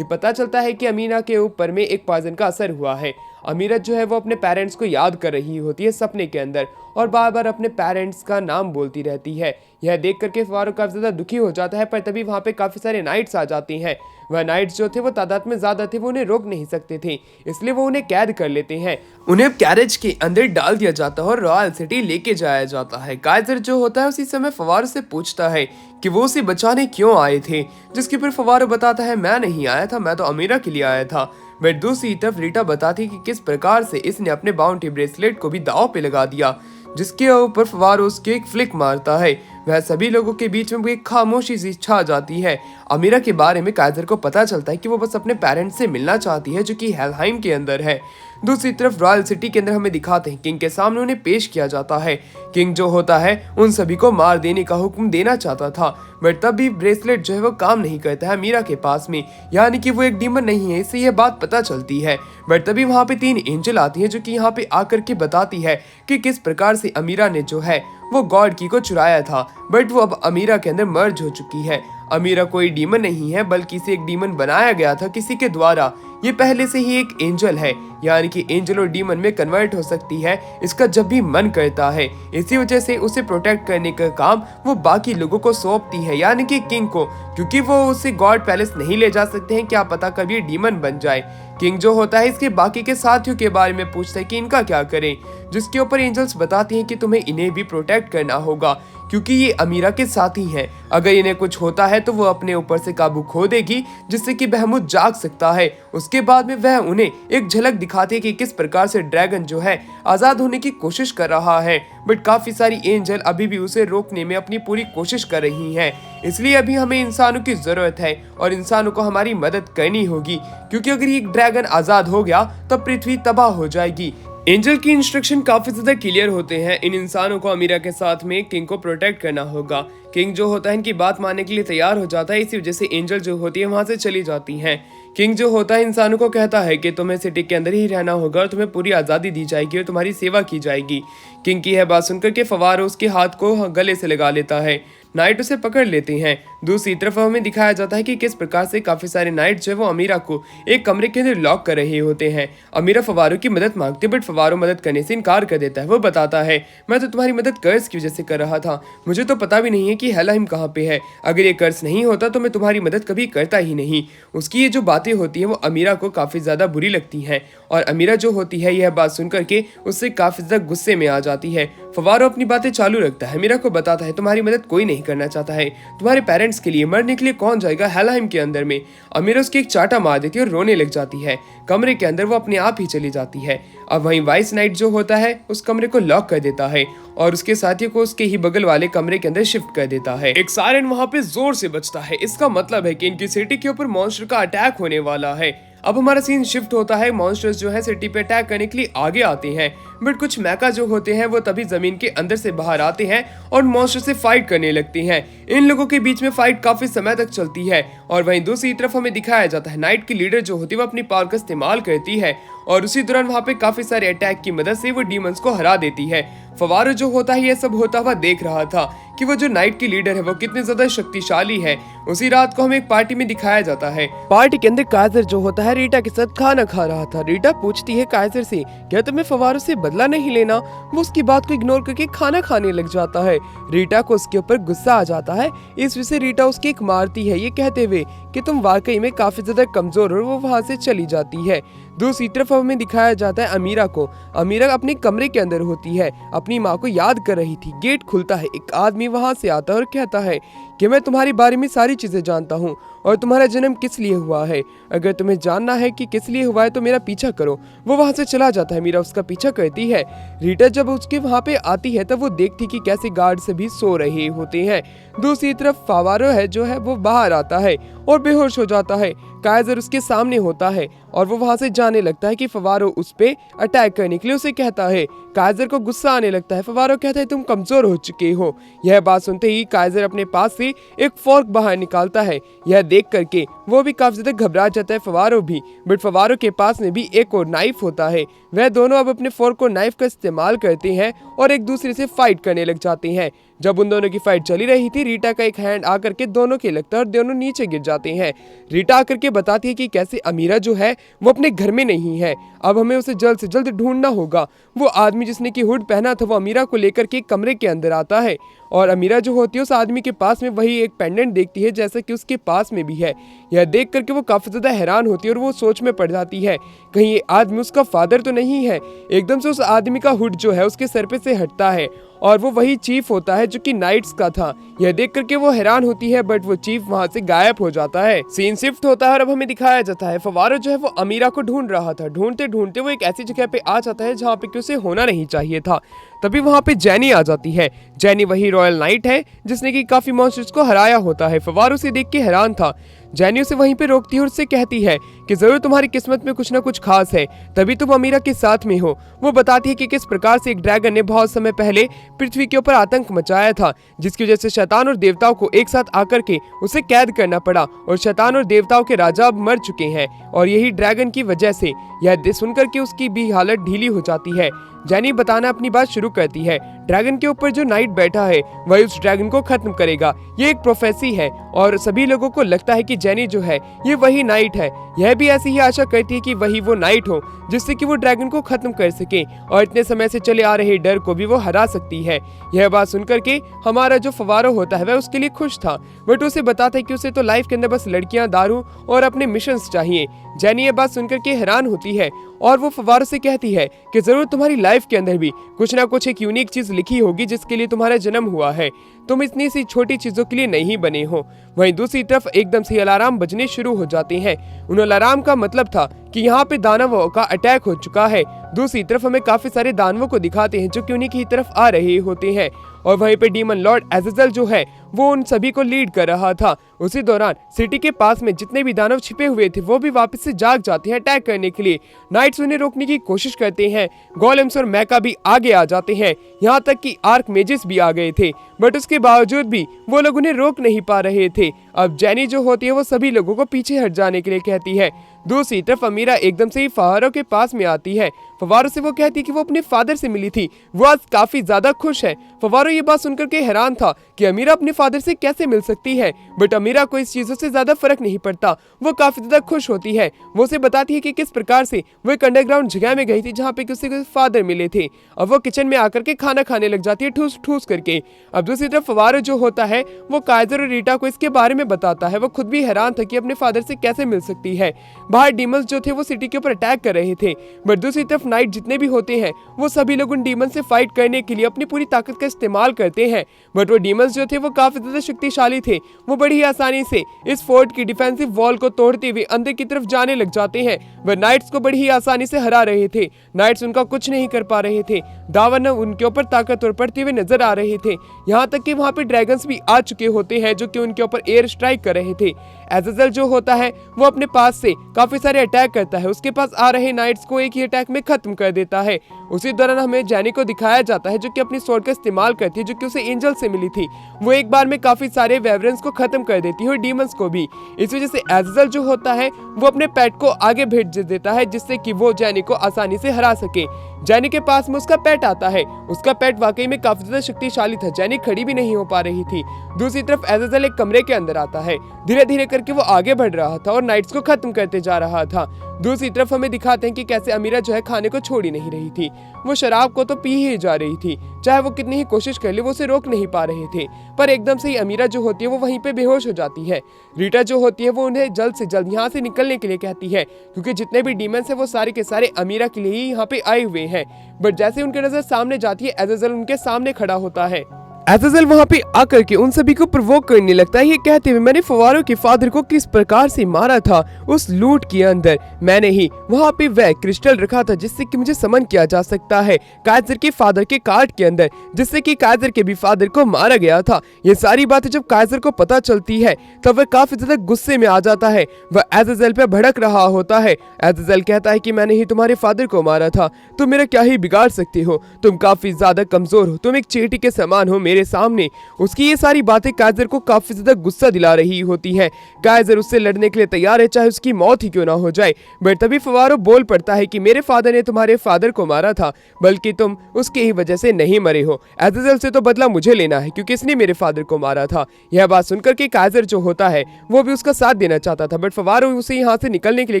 पता चलता है कि अमीना के ऊपर में एक पॉइजन का असर हुआ है। अमीरा जो है वो अपने पेरेंट्स को याद कर रही होती है सपने के अंदर, और बार बार अपने पेरेंट्स का नाम बोलती रहती है। यह देख करके फवारो काफी ज्यादा दुखी हो जाता है, पर तभी वहाँ पे काफी सारे नाइट्स आ जाते हैं। वह नाइट्स जो थे वो तादाद में ज्यादा थे, वो उन्हें रोक नहीं सकते थे, इसलिए वो उन्हें कैद कर लेते हैं। उन्हें कैरेज के अंदर डाल दिया जाता है और रॉयल सिटी लेके जाया जाता है। काइजर जो होता है उसी समय फवारो से पूछता है कि वो उसे बचाने क्यों आए थे, जिसके पर फवारो बताता है मैं नहीं आया था, मैं तो अमीरा के लिए आया था। बट दूसरी तरफ रीटा बताती कि किस प्रकार से इसने अपने बाउंटी ब्रेसलेट को भी दांव पे लगा दिया, जिसके ऊपर फवारो उसके एक फ्लिक मारता है। वह सभी लोगों के बीच में एक खामोशी सी छा जाती है। अमीरा के बारे में काइजर को पता चलता है कि वो बस अपने पेरेंट्स से मिलना चाहती है जो कि हेलहाइम के अंदर है। दूसरी तरफ रॉयल सिटी के अंदर हमें दिखाते हैं किंग के सामने उन्हें पेश किया जाता है। किंग जो होता है उन सभी को मार देने का हुक्म देना चाहता था, बट तब भी ब्रेसलेट जो है वो काम नहीं करता है अमीरा के पास में, यानी कि वो एक डीमन नहीं है, इससे यह बात पता चलती है। बट तभी वहाँ पे 3 एंजल आती है जो कि यहाँ पे आकर के बताती है कि किस प्रकार से अमीरा ने जो है वो गॉड की को चुराया था, बट वो अब अमीरा के अंदर मर्ज हो चुकी है। अमीरा कोई डीमन नहीं है, बल्कि इसे एक डीमन बनाया गया था किसी के द्वारा। ये पहले से ही एक एंजल है, यानी कि एंजल और डीमन में कन्वर्ट हो सकती है इसका जब भी मन करता है। इसी वजह से उसे प्रोटेक्ट करने का काम वो बाकी लोगों को सौंपती है, यानी कि किंग को, क्योंकि वो उसे गॉड पैलेस नहीं ले जा सकते हैं, क्या पता कभी ये डीमन बन जाए। किंग जो होता है इसके बाकी के साथियों के बारे में पूछता है कि इनका क्या करें, जिसके ऊपर एंजल्स बताती हैं कि तुम्हें इन्हें भी प्रोटेक्ट करना होगा, क्योंकि ये अमीरा के साथी हैं। अगर इन्हें कुछ होता है तो वो अपने ऊपर से काबू खो देगी, जिससे कि बहमुद जाग सकता है। उसके बाद में वह उन्हें एक झलक दिखाती है कि किस प्रकार से ड्रैगन जो है आजाद होने की कोशिश कर रहा है, बट काफी सारी एंजल अभी भी उसे रोकने में अपनी पूरी कोशिश कर रही हैं। इसलिए अभी हमें इंसानों की जरूरत है और इंसानों को हमारी मदद करनी होगी, क्योंकि अगर ये ड्रैगन आजाद हो गया तो पृथ्वी तबाह हो जाएगी। एंजल की इंस्ट्रक्शन काफी ज्यादा क्लियर होते हैं। इन इंसानों को अमीरा के साथ में किंग को प्रोटेक्ट करना होगा। किंग जो होता है इनकी बात मानने के लिए तैयार हो जाता है, इसी वजह से एंजल जो होती है वहां से चली जाती हैं। किंग जो होता है इंसानों को कहता है कि तुम्हें सिटी के अंदर ही रहना होगा और तुम्हें पूरी आज़ादी दी जाएगी और तुम्हारी सेवा की जाएगी। किंग की यह बात सुनकर के फवारो उसके हाथ को गले से लगा लेता है। नाइट उसे पकड़ लेते हैं। दूसरी तरफ हमें दिखाया जाता है कि किस प्रकार से काफी सारे नाइट जो है वो अमीरा को एक कमरे के अंदर लॉक कर रहे होते हैं। अमीरा फवारो की मदद मांगती है, बट फवारो मदद करने से इनकार कर देता है। वो बताता है मैं तो तुम्हारी मदद कर्ज की वजह से कर रहा था, मुझे तो पता भी नहीं है कि हेलहाइम कहाँ पे है। अगर ये कर्ज नहीं होता तो मैं तुम्हारी मदद कभी करता ही नहीं। उसकी ये जो बातें होती है वो अमीरा को काफी ज्यादा बुरी लगती हैं, और अमीरा जो होती है यह बात सुनकर के उससे काफी ज्यादा गुस्से में आ जाती है। फवारो अपनी बातें चालू रखता है, अमीरा को बताता है तुम्हारी मदद कोई नहीं करना चाहता है, तुम्हारे पेरेंट्स के लिए मरने के लिए कौन जाएगा हेलहाइम के अंदर में। अमीरा उसकी एक चाटा मार देती है और रोने लग जाती है। कमरे के अंदर वो अपने आप ही चली जाती है। अब वहीं वाइस नाइट जो होता है उस कमरे को लॉक कर देता है और उसके साथियों को उसके ही बगल वाले कमरे के अंदर शिफ्ट कर देता है। एक सायरन वहां पे जोर से बजता है, इसका मतलब है कि इनकी सिटी के ऊपर मॉन्स्टर का अटैक होने वाला है। अब हमारा सीन शिफ्ट होता है, मॉन्स्टर्स जो है सिटी पे अटैक करने के लिए आगे आते हैं, बट कुछ मैका जो होते हैं वो तभी जमीन के अंदर से बाहर आते हैं और मॉन्स्टर से फाइट करने लगते हैं। इन लोगों के बीच में फाइट काफी समय तक चलती है, और वहीं दूसरी तरफ हमें दिखाया जाता है नाइट की लीडर जो होती है वो अपनी पावर का इस्तेमाल करती है, और उसी दौरान वहाँ पे काफी सारे अटैक की मदद से वो डीमंस को हरा देती है। फवारो जो होता है ये सब होता हुआ देख रहा था कि वो जो नाइट की लीडर है वो कितनी ज्यादा शक्तिशाली है। उसी रात को हमें एक पार्टी में दिखाया जाता है। पार्टी के अंदर काइजर जो होता है रीटा के साथ खाना खा रहा था। रीटा पूछती है काइजर से क्या तुम्हें फवारो से बदला नहीं लेना। वो उसकी बात को इग्नोर करके खाना खाने लग जाता है। रीटा को उसके ऊपर गुस्सा आ जाता है, इस वजह से रीटा उसकी एक मारती है ये कहते हुए कि तुम वाकई में काफी ज्यादा कमजोर, और वो वहाँ से चली जाती है। दूसरी तरफ हमें दिखाया जाता है अमीरा को। अमीरा अपने कमरे के अंदर होती है, अपनी माँ को याद कर रही थी। गेट खुलता है, एक आदमी वहाँ से आता है और कहता है कि मैं तुम्हारे बारे में सारी चीजें जानता हूँ और तुम्हारा जन्म किस लिए हुआ है। अगर तुम्हें जानना है कि किस लिए हुआ है तो मेरा पीछा करो। वो वहाँ से चला जाता है। मीरा उसका पीछा करती है। रीटा जब उसके वहाँ पे आती है तब वो देखती कि कैसे गार्ड सभी सो रहे होते हैं। दूसरी तरफ फवारो है जो है वो बाहर आता है और बेहोश हो जाता है। काइजर उसके सामने होता है और वो वहां से जाने लगता है कि फवारो उस पे अटैक करने के लिए उसे कहता है। काइजर को गुस्सा आने लगता है। फवारो कहता है तुम कमजोर हो चुके हो। यह बात सुनते ही काइजर अपने पास से एक फोर्क बाहर निकालता है। यह देख करके वो भी काफी ज्यादा घबरा जाता है, फवारो भी। बट फवारो के पास में भी एक और नाइफ होता है। वह दोनों अब अपने फोर्क और नाइफ का इस्तेमाल करते हैं और एक दूसरे से फाइट करने लग जाते हैं। जब उन दोनों की फाइट चली रही थी, रीटा का एक हैंड आकर के दोनों के लगता है और दोनों नीचे गिर जाते हैं। रीटा आकर के बताती है कि कैसे अमीरा जो है वो अपने घर में नहीं है, अब हमें उसे जल्द से जल्द ढूंढना होगा। वो आदमी जिसने की हुड पहना था वो अमीरा को लेकर के कमरे के अंदर आता है और अमीरा जो होती है उस आदमी के पास में वही एक पेंडेंट देखती है जैसा कि उसके पास में भी है। यह देख करके वो काफी ज्यादा हैरान होती है और वो सोच में पड़ जाती है कहीं ये आदमी उसका फादर तो नहीं है। एकदम से उस आदमी का हुड जो है उसके सर पे से हटता है और वो वही चीफ होता है जो कि नाइट्स का था। यह देख करके वो हैरान होती है बट वो चीफ वहां से गायब हो जाता है। सीन शिफ्ट होता है और अब हमें दिखाया जाता है फवारो जो है वो अमीरा को ढूंढ रहा था। ढूंढते ढूंढते वो एक ऐसी जगह पे आ जाता है जहाँ पे कि उसे होना नहीं चाहिए था। तभी वहाँ पे जैनी आ जाती है। जैनी वही रॉयल नाइट है जिसने की काफी मॉन्स्टर्स को हराया होता है। फवारो से देख के हैरान था। जैनी उसे वहीं पे रोकती है और उससे कहती है कि जरूर तुम्हारी किस्मत में कुछ ना कुछ खास है, तभी तुम अमीरा के साथ में हो। वो बताती है कि किस प्रकार से एक ड्रैगन ने बहुत समय पहले पृथ्वी के ऊपर आतंक मचाया था, जिसकी वजह से शैतान और देवताओं को एक साथ आकर के उसे कैद करना पड़ा और शैतान और देवताओं के राजा अब मर चुके हैं और यही ड्रैगन की वजह से। यह सुनकर के उसकी भी हालत ढीली हो जाती है। जैनी बताना अपनी बात शुरू करती है। ड्रैगन के ऊपर जो नाइट बैठा है वही उस ड्रैगन को खत्म करेगा। ये एक प्रोफेसी है और सभी लोगों को लगता है कि जैनी जो है ये वही नाइट है। यह भी ऐसी ही आशा करती है कि वही वो नाइट हो जिससे कि वो ड्रैगन को खत्म कर सके और इतने समय से चले आ रहे डर को भी वो हरा सकती है। यह बात सुनकर के हमारा जो फवारो होता है वह उसके लिए खुश था, बट उसे बताता है कि उसे तो लाइफ के अंदर बस लड़कियां, दारू और अपने मिशंस चाहिए। जैनी ये बात सुनकर के हैरान होती है और वो फवारो से कहती है कि जरूर तुम्हारी लाइफ के अंदर भी कुछ ना कुछ एक यूनिक चीज लिखी होगी जिसके लिए तुम्हारा जन्म हुआ है। तुम इतनी सी छोटी चीजों के लिए नहीं बने हो। वहीं दूसरी तरफ एकदम से अलार्म बजने शुरू हो जाते हैं। उन अलार्म का मतलब था कि यहाँ पे दानवों का अटैक हो चुका है। दूसरी तरफ हमें काफी सारे दानवों को दिखाते हैं जो कि उन्हीं की तरफ आ रहे होते हैं और वहीं पे डीमन लॉर्ड अज़ाज़ल जो है वो उन सभी को लीड कर रहा था। उसी दौरान सिटी के पास में जितने भी दानव छिपे हुए थे वो भी वापस से जाग जाते हैं अटैक करने के लिए। नाइट्स उन्हें रोकने की कोशिश करते हैं। गोलेम्स और मैका भी आगे आ जाते हैं, यहाँ तक कि आर्क मेजिस भी आ गए थे, बट उसके बावजूद भी वो लोग उन्हें रोक नहीं पा रहे थे। अब जैनी जो होती है वो सभी लोगों को पीछे हट जाने के लिए कहती है। दूसरी तरफ अमीरा एकदम से ही फवारो के पास में आती है। फवारो से वो कहती है कि वो अपने फादर से मिली थी, वो आज काफी ज्यादा खुश है। फवारो ये बात सुनकर के हैरान था कि अमीरा अपने फादर से कैसे मिल सकती है, बट अमीरा को इस चीजों से ज्यादा फर्क नहीं पड़ता। वो काफी ज्यादा खुश होती है। वो उसे बताती है कि किस प्रकार से वो एक अंडरग्राउंड जगह में गई थी जहाँ पे उसके फादर मिले थे। अब वो किचन में आकर के खाना खाने लग जाती है ठूस ठूस करके। अब दूसरी तरफ फवारो जो होता है वो काइजर और रीटा को इसके बारे में बताता है। वो खुद भी हैरान था कि अपने फादर से कैसे मिल सकती है। बाहर डीमंस जो थे वो सिटी के ऊपर अटैक कर रहे थे, बट दूसरी तरफ नाइट जितने भी होते हैं वो सभी लोग उन डीमंस से फाइट करने के लिए अपनी पूरी ताकत का इस्तेमाल करते हैं। बट वो डीमंस जो थे वो काफी ज्यादा शक्तिशाली थे। वो बड़ी ही आसानी से इस फोर्ट की डिफेंसिव वॉल को तोड़ते हुए अंदर की तरफ जाने लग जाते हैं। वह नाइट्स को बड़ी ही आसानी से हरा रहे थे। नाइट्स उनका कुछ नहीं कर पा रहे थे। दावन उनके ऊपर ताकतवर पड़ते हुए नजर आ रहे थे। यहाँ तक कि वहाँ पे ड्रैगन्स भी आ चुके होते हैं जो कि उनके ऊपर एयर स्ट्राइक कर रहे थे। अज़ाज़ल जो होता है वो अपने पास से काफी सारे अटैक करता है। उसके पास आ रहे नाइट्स को एक ही अटैक में खत्म कर देता है। उसी दौरान हमें जैनी को दिखाया जाता है जो कि अपनी स्वॉर्ड का इस्तेमाल करती है जो कि उसे एंजल से मिली थी। वो एक बार में काफी सारे वेवरेंस को खत्म कर देती है और डीमंस को भी। इस वजह से अज़ाज़ल जो होता है वो अपने पेट को आगे भेज देता है जिससे कि वो जैनी को आसानी से हरा सके। जैनी के पास में उसका पेट आता है। उसका पेट वाकई में काफी ज्यादा शक्तिशाली था। जैनी खड़ी भी नहीं हो पा रही थी। दूसरी तरफ अज़ाज़ल एक कमरे के अंदर आता है। धीरे धीरे करके वो आगे बढ़ रहा था और नाइट्स को खत्म करते जा रहा था। दूसरी तरफ हमें दिखाते हैं कि कैसे अमीरा जो है खाने को छोड़ ही नहीं रही थी। वो शराब को तो पी ही जा रही थी, चाहे वो कितनी ही कोशिश कर ले वो उसे रोक नहीं पा रहे थे। पर एकदम से ही अमीरा जो होती है वो वहीं पे बेहोश हो जाती है। रीटा जो होती है वो उन्हें जल्द से जल्द यहाँ से निकलने के लिए कहती है क्योंकि जितने भी डीमंस है वो सारे के सारे अमीरा के लिए ही यहाँ पे आए हुए हैं। बट जैसे उनकी नजर सामने जाती है अज़ाज़ल उनके सामने खड़ा होता है। एज़ाज़ेल वहाँ पे आकर के उन सभी को प्रोवोक करने लगता है, ये कहते हुए मैंने फवारो के फादर को किस प्रकार से मारा था उस लूट के अंदर, मैंने ही वहाँ पे वह क्रिस्टल रखा था जिससे कि मुझे समन किया जा सकता है काइजर के फादर के कार्ड के अंदर, जिससे कि काइजर के भी फादर को मारा गया था। ये सारी बातें जब काइजर को पता चलती है तब वह काफी ज्यादा गुस्से में आ जाता है, वह एज़ाज़ेल पे भड़क रहा होता है। एज़ाज़ेल कहता है कि मैंने ही तुम्हारे फादर को मारा था, तुम मेरा क्या ही बिगाड़ सकते हो, तुम काफी ज्यादा कमजोर हो, तुम एक चींटी के समान हो मेरे सामने। उसकी ये सारी बातें काइजर को काफी ज्यादा गुस्सा दिला रही होती हैं। काइजर उससे लड़ने के लिए तैयार है, चाहे उसकी मौत ही क्यों ना हो जाए। बट तभी फवारो बोल पड़ता है कि मेरे फादर ने तुम्हारे फादर को मारा था, बल्कि तुम उसके ही वजह से नहीं मरे हो। एज़ाज़ेल से तो बदला मुझे लेना है क्योंकि इसने मेरे फादर को मारा था। यह बात सुनकर के काइजर जो होता है वो भी उसका साथ देना चाहता था, बट फवारो उसे यहाँ से निकलने के लिए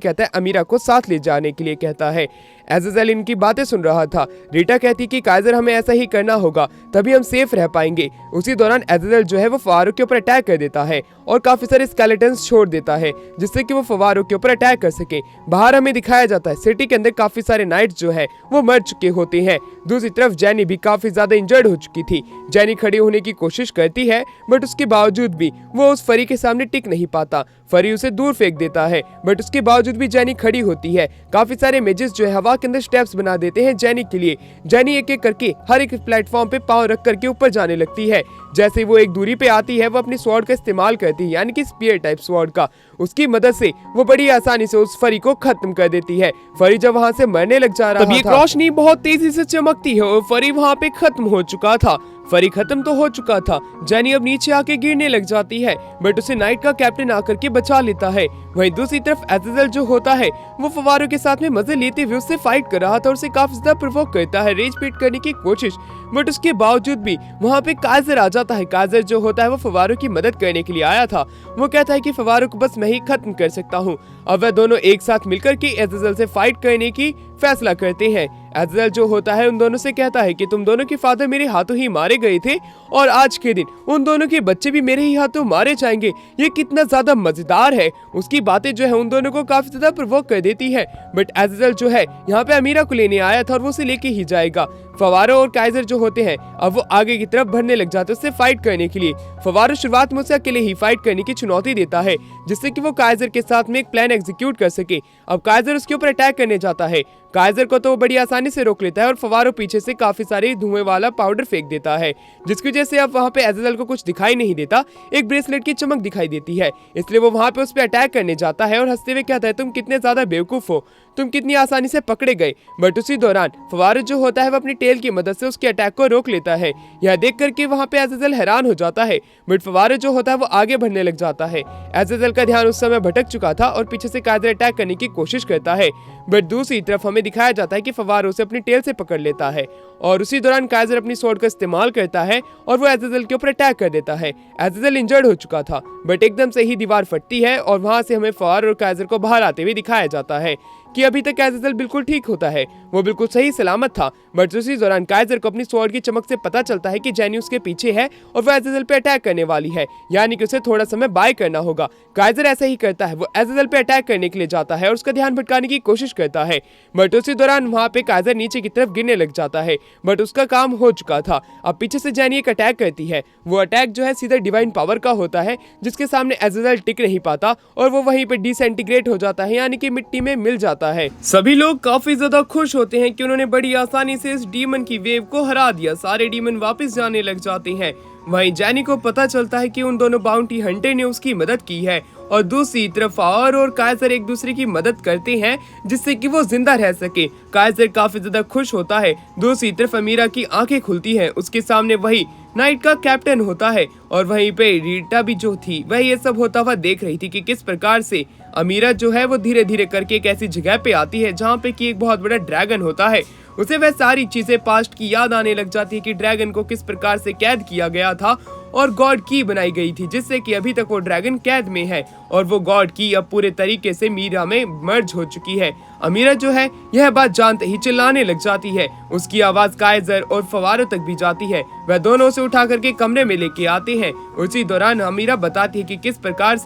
कहता है, अमीरा को साथ ले जाने के लिए कहता है। एज़ाज़ेल इनकी बातें सुन रहा था। रीटा कहती कि काइजर हमें ऐसा ही करना होगा तभी हम सेफ रह पाएंगे। उसी दौरान एज़ाज़ेल जो है वो फवारो के ऊपर अटैक कर देता है और काफी सारे स्केलेटन्स छोड़ देता है जिससे कि वो फवारो के ऊपर अटैक कर सके। बाहर हमें दिखाया जाता है सिटी के अंदर काफी सारे नाइट्स जो है वो मर चुके होते हैं। दूसरी तरफ जेनी भी काफी ज्यादा इंजर्ड हो चुकी थी। जेनी खड़ी होने की कोशिश करती है बट उसके बावजूद भी वो उस फरी के सामने टिक नहीं पाता। फरी उसे दूर फेंक देता है बट उसके बावजूद भी जेनी खड़ी होती है। काफी सारे मेजेस जो है हवा के अंदर स्टेप्स बना देते हैं जेनी के लिए। जेनी एक एक करके हर एक प्लेटफॉर्म पे पांव रख करके ऊपर जाने लगती है। जैसे वो एक दूरी पे आती है वो अपनी स्वॉर्ड का इस्तेमाल करती है, यानी कि स्पीयर टाइप स्वॉर्ड का। उसकी मदद से वो बड़ी आसानी से उस फरी को खत्म कर देती है। फरी जब वहाँ से मरने लग जा रहा था, रोशनी बहुत तेजी से चमकती है और फरी वहाँ पे खत्म हो चुका था। फरी खत्म तो हो चुका था, जेनी अब नीचे आके गिरने लग जाती है बट उसे नाइट का कैप्टन आकर के बचा लेता है। वहीं दूसरी तरफ एज़ाज़ेल जो होता है वो फवारो के साथ में मजे लेते हुए उससे फाइट कर रहा था और उसे काफी ज्यादा प्रोवोक करता है, रेज पेट करने की कोशिश, बट उसके बावजूद भी वहाँ पे काइजर आ जाता है। काइजर जो होता है वो फवारो की मदद करने के लिए आया था। वो कहता है कि फवारो को बस मैं ही खत्म कर सकता हूँ। अब वह दोनों एक साथ मिलकर के एज़ाज़ेल से फाइट करने की फैसला करते हैं। एज़ाज़ेल जो होता है उन दोनों से कहता है कि तुम दोनों के फादर मेरे हाथों ही मारे गए थे और आज के दिन उन दोनों के बच्चे भी मेरे ही हाथों मारे जाएंगे, ये कितना ज्यादा मजेदार है। उसकी बातें जो है उन दोनों को काफी ज्यादा प्रोवोक कर देती है। बट एज़ाज़ेल जो है यहाँ पे अमीरा को लेने आया था और वो उसे लेके ही जाएगा। फवारो और काइजर जो होते हैं अब वो आगे की तरफ बढ़ने लग जाते हैं उससे फाइट करने के लिए। फवारो शुरुआत में उसे अकेले ही फाइट करने की चुनौती देता है जिससे कि वो काइजर के साथ में एक प्लान एग्जीक्यूट कर सके। अब काइजर उसके ऊपर अटैक करने जाता है। काइजर को तो वो बड़ी आसानी से रोक लेता है और फवारो पीछे से काफी सारे धुएं वाला पाउडर फेंक देता है जिसकी वजह से अब वहाँ पे एज़ाज़ेल को कुछ दिखाई नहीं देता, एक ब्रेसलेट की चमक दिखाई देती है। इसलिए वो वहाँ पे उस पर अटैक करने जाता है और हंसते हुए कहता है, तुम कितने ज्यादा बेवकूफ हो, तुम कितनी आसानी से पकड़े गए। बट उसी दौरान फवारो जो होता है वो अपनी टेल की मदद से उसके अटैक को रोक लेता है। यह देख करके वहाँ पे एज़ाज़ेल हैरान हो जाता है बट फवारो जो होता है वो आगे बढ़ने लग जाता है। एज़ाज़ेल का ध्यान उस समय भटक चुका था और पीछे से काइजर अटैक करने की कोशिश करता है बट दूसरी तरफ हमें दिखाया जाता है कि फवारो उसे अपनी टेल से पकड़ लेता है और उसी दौरान काइजर अपनी स्वॉर्ड का इस्तेमाल करता है और वो एज़ाज़ेल के ऊपर अटैक कर देता है। एज़ाज़ेल इंजर्ड हो चुका था बट एकदम से ही दीवार फटती है और वहां से हमें फवारो और काइजर को बाहर आते हुए दिखाया जाता है कि अभी तक एज़ाज़ेल बिल्कुल ठीक होता है, वो बिल्कुल सही सलामत था। बट उसी दौरान काइजर को अपनी स्वॉर्ड की चमक से पता चलता है कि जेनी उसके पीछे है और वो एज़ाज़ेल पे अटैक करने वाली है, यानी कि उसे थोड़ा समय बाय करना होगा। काइजर ऐसा ही करता है, वो एज़ाज़ेल पे अटैक करने के लिए जाता है और उसका ध्यान भटकाने की कोशिश करता है बट उसी दौरान वहाँ पे काइजर नीचे की तरफ गिरने लग जाता है बट उसका काम हो चुका था। अब पीछे से जेनी एक अटैक करती है, वो अटैक जो है सीधा डिवाइन पावर का होता है जिसके सामने एज़ाज़ेल टिक नहीं पाता और वो वहीं पे डिसइंटीग्रेट हो जाता है, यानी कि मिट्टी में मिल जाता है। सभी लोग काफी ज्यादा खुश होते हैं कि उन्होंने बड़ी आसानी से इस डीमन की वेव को हरा दिया, सारे डीमन वापस जाने लग जाते हैं। वहीं जेनी को पता चलता है कि उन दोनों बाउंटी हंटर ने उसकी मदद की है और दूसरी तरफ फवारो और काइजर एक दूसरे की मदद करते हैं जिससे कि वो जिंदा रह सके। काइजर काफी ज्यादा खुश होता है। दूसरी तरफ अमीरा की आंखें खुलती हैं, उसके सामने वही नाइट का कैप्टन होता है और वहीं पे रीटा भी जो थी वह ये सब होता हुआ देख रही थी कि किस प्रकार से अमीरा जो है वो धीरे धीरे करके एक ऐसी जगह पे आती है जहाँ पे कि एक बहुत बड़ा ड्रैगन होता है। उसे वह सारी चीजें पास्ट की याद आने लग जाती है कि ड्रैगन को किस प्रकार से कैद किया गया था और गॉड की बनाई गई थी जिससे कि अभी तक वो ड्रैगन कैद में है और वो गॉड की अब पूरे तरीके से मीरा में मर्ज हो चुकी है। अमीरा जो है यह बात जानते ही चिल्लाने लग जाती है। उसकी आवाज काइजर और फवारों तक भी जाती है। वह दोनों उसे उठा करके कमरे में लेके आते हैं। उसी दौरान अमीरा बताती है कि किस प्रकार